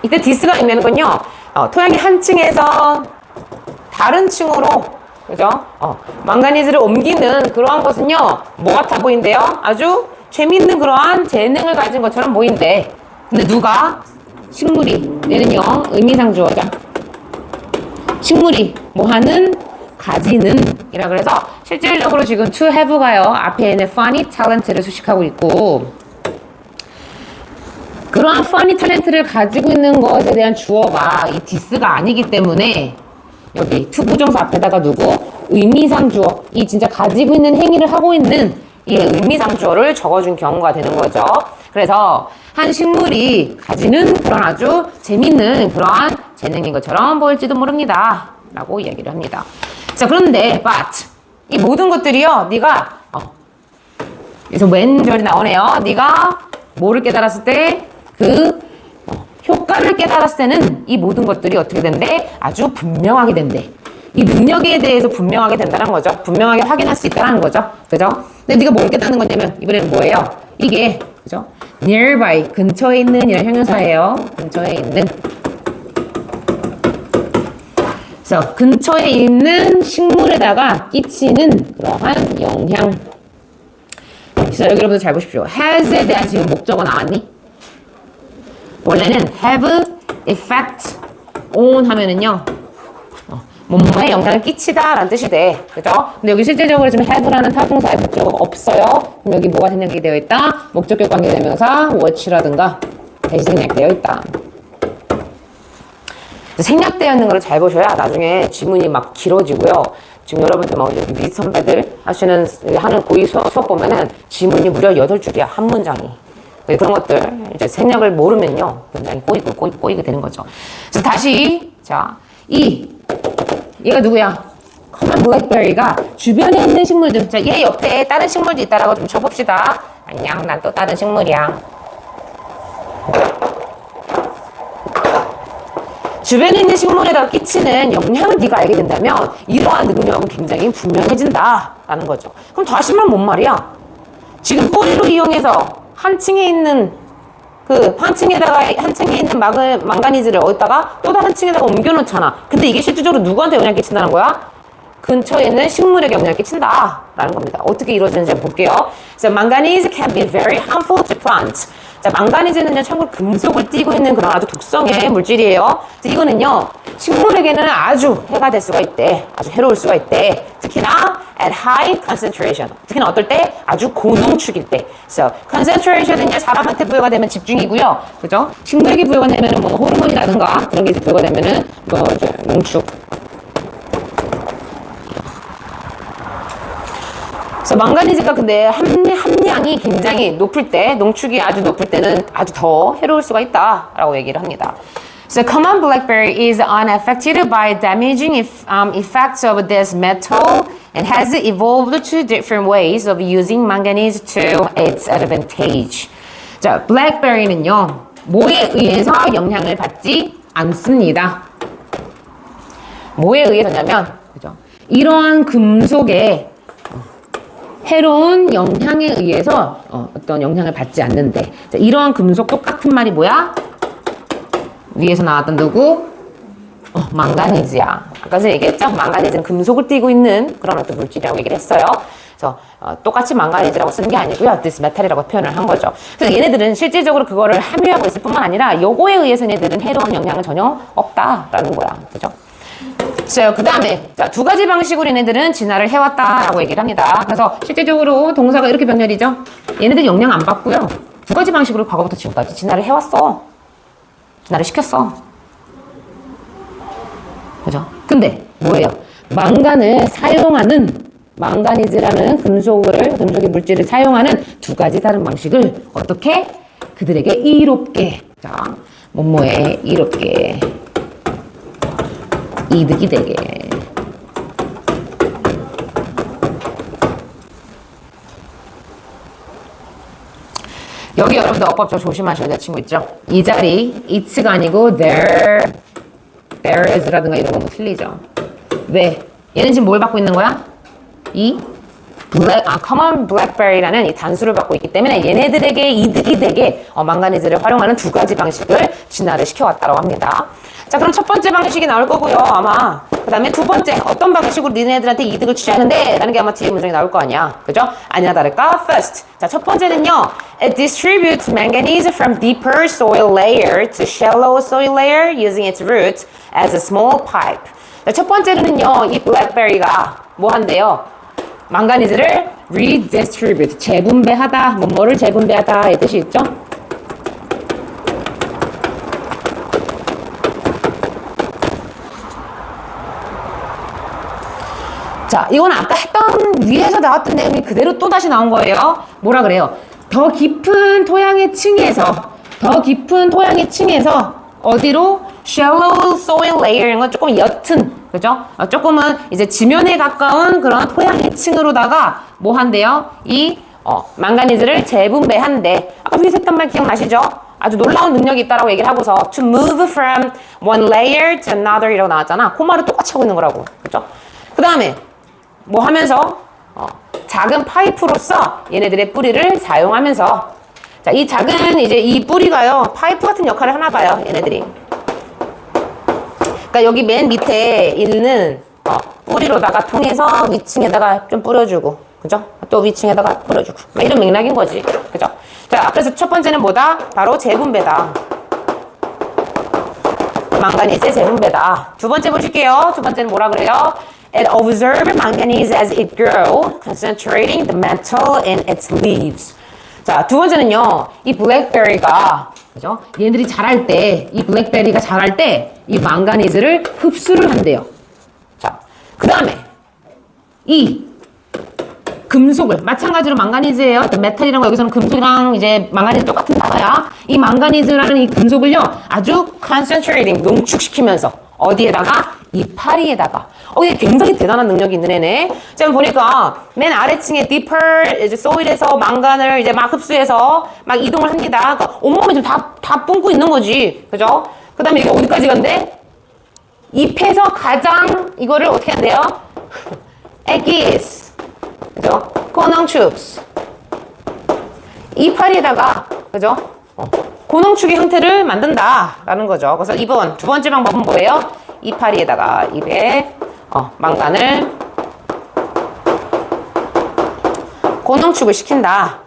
A: 이때 디스가 의미하는 건요, 토양이 한 층에서 다른 층으로, 그죠? 망가니즈를 옮기는 그러한 것은요, 뭐 같아 보인대요? 아주 재밌는 그러한 재능을 가진 것처럼 보인대. 근데 누가? 식물이. 얘는요, 의미상 주어죠. 식물이 뭐 하는? 가지는 이라 그래서 실질적으로 지금 to have가요, 앞에 있는 funny talent를 수식하고 있고, 그러한 funny talent를 가지고 있는 것에 대한 주어가 이 this가 아니기 때문에 여기 to 부정사 앞에다가 두고 의미상 주어, 이 진짜 가지고 있는 행위를 하고 있는 이 의미상 주어를 적어준 경우가 되는 거죠. 그래서 한 식물이 가지는 그런 아주 재밌는 그러한 재능인 것처럼 보일지도 모릅니다 라고 이야기를 합니다. 자, 그런데 but 이 모든 것들이요, 네가 그래서 왼절이 나오네요. 네가 뭐를 깨달았을 때 그 효과를 깨달았을 때는 이 모든 것들이 어떻게 된대? 아주 분명하게 된대. 이 능력에 대해서 분명하게 된다는 거죠. 분명하게 확인할 수 있다는 거죠. 그죠? 근데 네가 뭘 깨닫는 거냐면 이번에는 뭐예요? 이게 그죠? nearby 근처에 있는 이런 형용사예요. 근처에 있는. 그래서 근처에 있는 식물에다가 끼치는 그러한 영향. 그래서 여기 여러분들 잘 보십시오. has에 대한 지금 목적어 나왔니? 원래는 have effect on 하면은요, 뭐뭐에 영향을 끼치다 라는 뜻이 돼. 그죠? 근데 여기 실질적으로 지금 have라는 타동사의 목적어가 없어요. 그럼 여기 뭐가 생략이 되어 있다? 목적격 관계대명사 watch라든가 대시 생략되어 있다. 생략되어 있는 걸 잘 보셔야 나중에 지문이 막 길어지고요. 지금 여러분들 막 미리 선배들 하는 고위 수업 보면은 지문이 무려 8줄이야. 한 문장이. 그런 것들 이제 생략을 모르면요, 굉장히 꼬이게 되는 거죠. 그래서 다시 자, 얘가 누구야? 커먼 블랙베리가 주변에 있는 식물들, 자, 얘 옆에 다른 식물도 있다라고 좀 쳐봅시다. 안녕, 난 또 다른 식물이야. 주변에 있는 식물에다가 끼치는 영향을 네가 알게 된다면 이러한 능력은 굉장히 분명해진다라는 거죠. 그럼 다시 말하면 뭔 말이야? 지금 뿌리로 이용해서 한 층에 있는 한 층에 있는 망가니즈를 어디다가 또 다른 층에다가 옮겨놓잖아. 근데 이게 실질적으로 누구한테 영향을 끼친다는 거야? 근처에 있는 식물에게 영향을 끼친다라는 겁니다. 어떻게 이루어지는지 볼게요. So, manganese can be very harmful to plants. 자, 망가니즈는요, 참고로 금속을 띠고 있는 그런 아주 독성의 물질이에요. 이거는요, 식물에게는 아주 해가 될 수가 있대. 아주 해로울 수가 있대. 특히나 at high concentration. 특히나 어떨 때? 아주 고농축일 때. So, concentration은요, 사람한테 부여가 되면 집중이고요. 그죠? 식물에게 부여가 되면은 뭐 호르몬이라든가 그런 게 부여가 되면은 뭐 농축. 그래서 망가니즈가 근데 함량이 굉장히 높을 때, 농축이 아주 높을 때는 아주 더 해로울 수가 있다라고 얘기를 합니다. So common blackberry is unaffected by damaging effects of this metal and has evolved to different ways of using manganese to its advantage. 자, blackberry는요, 뭐에 의해서 영향을 받지 않습니다. 뭐에 의해서냐면, 그죠? 이러한 금속의 해로운 영향에 의해서 어떤 영향을 받지 않는데, 자, 이러한 금속 똑같은 말이 뭐야? 위에서 나왔던 누구? 망가니즈야. 아까 전에 얘기했죠? 망가니즈는 금속을 띠고 있는 그런 어떤 물질이라고 얘기를 했어요. 그래서 똑같이 망가니즈라고 쓰는 게 아니고요, this metal이라고 표현을 한 거죠. 그래서 얘네들은 실질적으로 그거를 함유하고 있을 뿐만 아니라 요거에 의해서 얘네들은 해로운 영향은 전혀 없다라는 거야. 그죠? 자, 그 다음에 두 가지 방식으로 얘네들은 진화를 해왔다라고 얘기를 합니다. 그래서 실제적으로 동사가 이렇게 변열이죠. 얘네들 영향 안 받고요, 두 가지 방식으로 과거부터 지금까지 진화를 해왔어. 진화를 시켰어. 그죠? 근데 뭐예요? 망간을 사용하는, 망가니즈라는 금속의 물질을 사용하는 두 가지 다른 방식을 어떻게? 그들에게 이롭게, 자, 뭐뭐에 이롭게, 이득이 되게. 여기 여러분들 어법 좀 조심하셔야 될 친구 있죠? 이 자리 it's가 아니고 there is라든가 이런 거 틀리죠. 왜? 얘는 지금 뭘 받고 있는 거야? 이 common blackberry라는 이 단수를 받고 있기 때문에 얘네들에게 이득이 되게 망가니즈를 활용하는 두 가지 방식을 진화를 시켜왔다고 합니다. 자, 그럼 첫 번째 방식이 나올 거고요, 아마. 그 다음에 두 번째, 어떤 방식으로 니네들한테 이득을 취하는데? 라는 게 아마 뒤에 문장이 나올 거 아니야. 그죠? 아니나 다를까? First. 자, 첫 번째는요. It distributes manganese from deeper soil layer to shallow soil layer using its roots as a small pipe. 자, 첫 번째는요. 이 블랙베리가 뭐 한대요? 망가니즈를 redistribute, 재분배하다, 뭐를 재분배하다 이 뜻이 있죠? 자, 이건 아까 했던 위에서 나왔던 내용이 그대로 또 다시 나온 거예요. 뭐라 그래요? 더 깊은 토양의 층에서 어디로? shallow soil layer인 건 조금 옅은, 그죠? 조금은 이제 지면에 가까운 그런 토양의 층으로다가 뭐 한대요? 이 망가니즈를 재분배한대. 아까 위에서 했던 말 기억나시죠? 아주 놀라운 능력이 있다라고 얘기를 하고서 to move from one layer to another 이라고 나왔잖아. 코마를 똑같이 하고 있는 거라고. 그죠? 그 다음에 뭐 하면서 작은 파이프로서 얘네들의 뿌리를 사용하면서 자, 이 작은 이제 이 뿌리가요 파이프 같은 역할을 하나 봐요 얘네들이. 그러니까 여기 맨 밑에 있는 뿌리로다가 통해서 위층에다가 좀 뿌려주고, 그죠? 또 위층에다가 뿌려주고 막 이런 맥락인 거지, 그죠? 자, 그래서 첫 번째는 뭐다? 바로 재분배다. 망가니즈의 재분배다. 두 번째 보실게요. 두 번째는 뭐라 그래요? It observes manganese as it grows, concentrating the metal in its leaves. 자, 두 번째는요, 이 블랙베리가, 그죠? 얘네들이 자랄 때, 이 블랙베리가 자랄 때, 이 망가니즈를 흡수를 한대요. 자, 그 다음에, 이 금속을, 마찬가지로 망가니즈예요. 메탈이라는 거 여기서는 금속이랑 이제 망가니즈 똑같은 단어야. 이 망가니즈라는 이 금속을요, 아주 concentrating, 농축시키면서, 어디에다가? 이 파리에다가. 이게 굉장히 대단한 능력이 있는 애네. 지금 보니까 맨 아래층에 deeper 이제 soil에서 망간을 이제 막 흡수해서 막 이동을 합니다. 그러니까 온몸에 지금 다 뿜고 있는 거지. 그죠? 그 다음에 이게 어디까지 간대? 잎에서 가장 이거를 어떻게 한대요? 애기스. 그죠? 고농축스. 이 파리에다가, 그죠? 고농축의 형태를 만든다라는 거죠. 그래서 이번 두 번째 방법은 뭐예요? 이파리에다가 입에 망간을 고농축을 시킨다.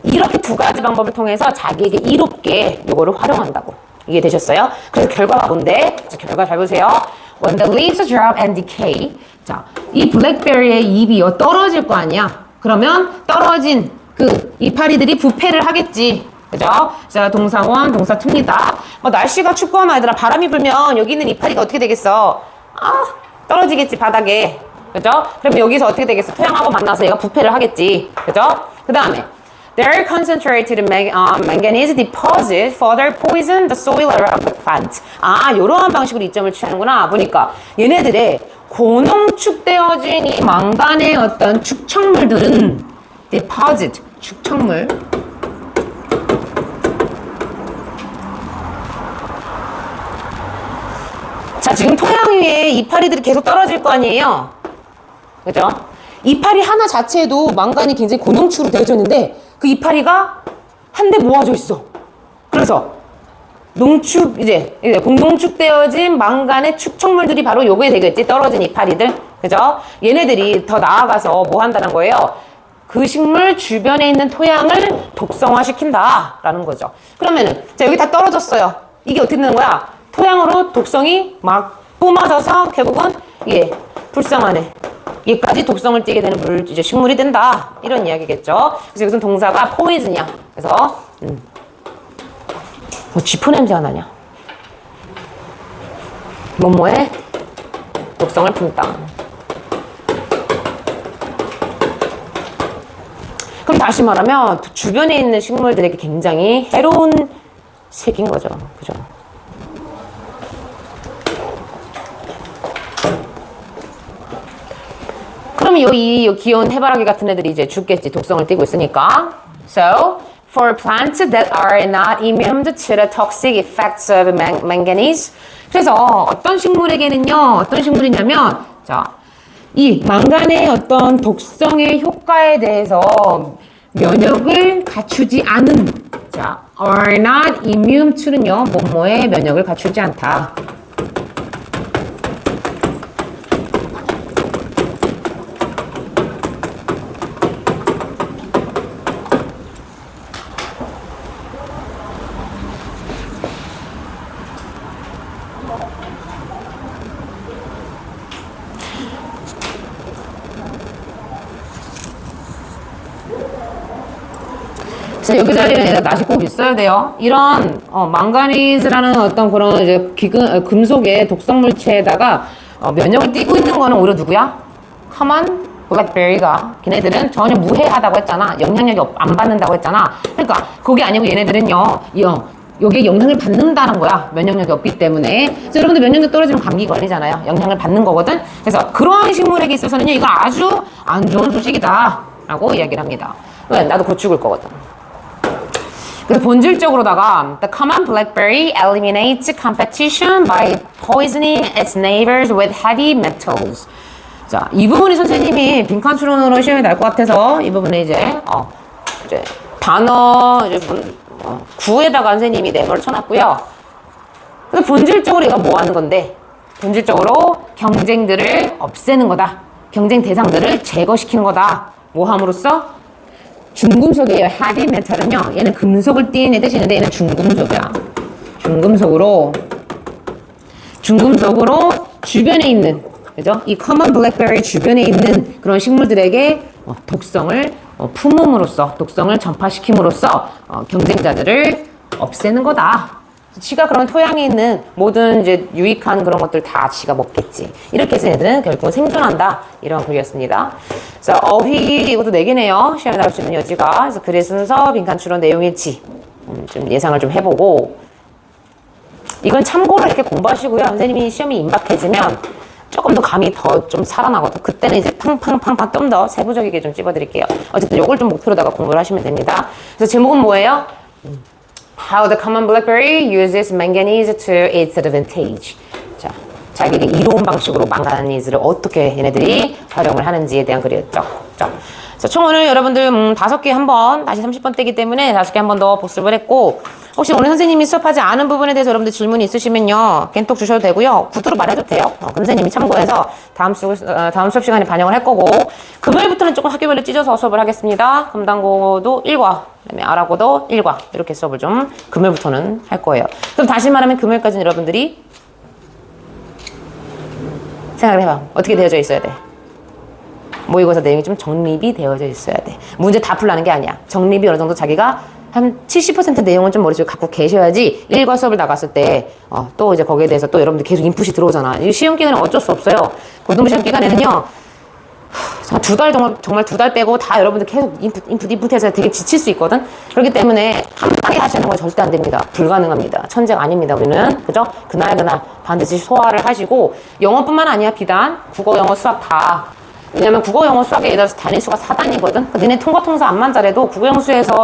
A: 이렇게 두 가지 방법을 통해서 자기에게 이롭게 요거를 활용한다고. 이해되셨어요? 그래서 결과가 뭔데? 자, 결과 잘 보세요. When the leaves drop and decay. 자, 이 블랙베리의 잎이 떨어질 거 아니야. 그러면 떨어진 그 이파리들이 부패를 하겠지. 그죠? 자, 동사 1, 동사 2입니다. 날씨가 춥거나 얘들아 바람이 불면 여기 있는 이파리가 어떻게 되겠어? 떨어지겠지, 바닥에. 그죠? 그럼 여기서 어떻게 되겠어? 토양하고 만나서 얘가 부패를 하겠지. 그죠? 그 다음에 their concentrated manganese deposit further poison the soil around the plant. 요러한 방식으로 이점을 취하는구나. 보니까 얘네들의 고농축되어진 이 망간의 어떤 축척물들은 deposit, 축척물. 자, 지금 토양 위에 이파리들이 계속 떨어질 거 아니에요? 그죠? 이파리 하나 자체에도 망간이 굉장히 고농축으로 되어져 있는데 그 이파리가 한데 모아져 있어. 그래서 공농축되어진 망간의 축척물들이 바로 요게 되겠지. 떨어진 이파리들. 그죠? 얘네들이 더 나아가서 뭐 한다는 거예요? 그 식물 주변에 있는 토양을 독성화시킨다라는 거죠. 그러면은 자, 여기 다 떨어졌어요. 이게 어떻게 되는 거야? 토양으로 독성이 막 뿜어져서 결국은 불쌍하네. 얘까지 독성을 띠게 되는 이제 식물이 된다. 이런 이야기겠죠. 그래서 여기서 동사가 poison이야. 그래서 쥐포 냄새가 나냐? 뭐뭐에 독성을 품다. 그럼 다시 말하면 주변에 있는 식물들에게 굉장히 해로운 색인 거죠. 그죠? 그러면 이 귀여운 해바라기 같은 애들이 이제 죽겠지. 독성을 띠고 있으니까. So, for plants that are not immune to the toxic effects of manganese. 그래서 어떤 식물에게는요, 어떤 식물이냐면, 자, 이 망간의 어떤 독성의 효과에 대해서 면역을 갖추지 않은, 자, are not immune to는요, 뭐뭐에 면역을 갖추지 않다. 여기 자리에 낫이 꼭 있어야 돼요. 이런 망가니즈라는 어떤 그런 이제 금속의 독성 물체에다가 면역을 띠고 있는 거는 오히려 누구야? 커먼 블랙베리가. 걔네들은 전혀 무해하다고 했잖아. 영향력이 안 받는다고 했잖아. 그러니까 그게 아니고 얘네들은요, 여기에 영향을 받는다는 거야. 면역력이 없기 때문에. 그래서 여러분들 면역력 떨어지면 감기 걸리잖아요. 영향을 받는 거거든. 그래서 그러한 식물에게 있어서는요, 이거 아주 안 좋은 소식이다 라고 이야기를 합니다. 왜? 나도 곧 죽을 거거든. 그래서 본질적으로다가 the common blackberry eliminates competition by poisoning its neighbors with heavy metals. 자, 이 부분이 선생님이 빈칸 추론으로 시험이 날 것 같아서 이 부분에 이제 단어 이제 9에다가 선생님이 네모를 쳐놨고요. 그래서 본질적으로 이거 뭐 하는 건데? 본질적으로 경쟁들을 없애는 거다. 경쟁 대상들을 제거시키는 거다. 뭐 함으로써? 중금속이에요. heavy metal은요. 얘는 금속을 띠는 뜻이는데 얘는 중금속이야. 중금속으로 주변에 있는, 그죠? 이 common blackberry 주변에 있는 그런 식물들에게 독성을 품음으로써, 독성을 전파시킴으로써 경쟁자들을 없애는 거다. 지가 그런 토양에 있는 모든 이제 유익한 그런 것들 다 지가 먹겠지. 이렇게 해서 얘들은 결국 생존한다. 이런 글이었습니다. 자, 어휘 이것도 4개네요. 시험에 나올 수 있는 여지가. 그래서 글의 순서, 빈칸 추론, 내용일치. 좀 예상을 좀 해보고. 이건 참고로 이렇게 공부하시고요. 선생님이 시험이 임박해지면 조금 더 감이 더 좀 살아나거든. 그때는 이제 팡팡팡팡 좀 더 세부적이게 좀 찝어드릴게요. 어쨌든 요걸 좀 목표로다가 공부를 하시면 됩니다. 그래서 제목은 뭐예요? How the common blackberry uses manganese to its advantage. 자, 자기의 이로운 방식으로 망가니즈를 어떻게 얘네들이 활용을 하는지에 대한 글이었죠. 자, 총 오늘 여러분들 5개 한번 다시 30번 떼기 때문에 5개 한 번 더 복습을 했고, 혹시 오늘 선생님이 수업하지 않은 부분에 대해서 여러분들 질문이 있으시면요, 겐톡 주셔도 되고요. 구두로 말해도 돼요. 선생님이 참고해서 다음 수업 시간에 반영을 할 거고, 금요일부터는 조금 학교별로 찢어서 수업을 하겠습니다. 금단고도 1과, 그다음에 아라고도 1과 이렇게 수업을 좀 금요일부터는 할 거예요. 그럼 다시 말하면 금요일까지는 여러분들이 생각을 해봐. 어떻게 되어져 있어야 돼? 모의고사 내용이 좀 정립이 되어져 있어야 돼. 문제 다 풀라는 게 아니야. 정립이 어느 정도 자기가 한 70% 내용은 좀 머릿속에 갖고 계셔야지 1과 수업을 나갔을 때 또 이제 거기에 대해서 또 여러분들 계속 인풋이 들어오잖아. 이 시험 기간은 어쩔 수 없어요. 고등부 시험 기간에는요, 2달 정말 2달 빼고 다 여러분들 계속 인풋해서 되게 지칠 수 있거든. 그렇기 때문에 한 방에 하시는 건 절대 안 됩니다. 불가능합니다. 천재가 아닙니다. 우리는. 그죠? 그날 반드시 소화를 하시고, 영어뿐만 아니야. 비단 국어, 영어, 수학 다. 왜냐면 국어, 영어, 수학에 예를 들어서 단위 수가 4단이거든. 니네 통과 통사 안만 잘해도 국어, 영어, 수에서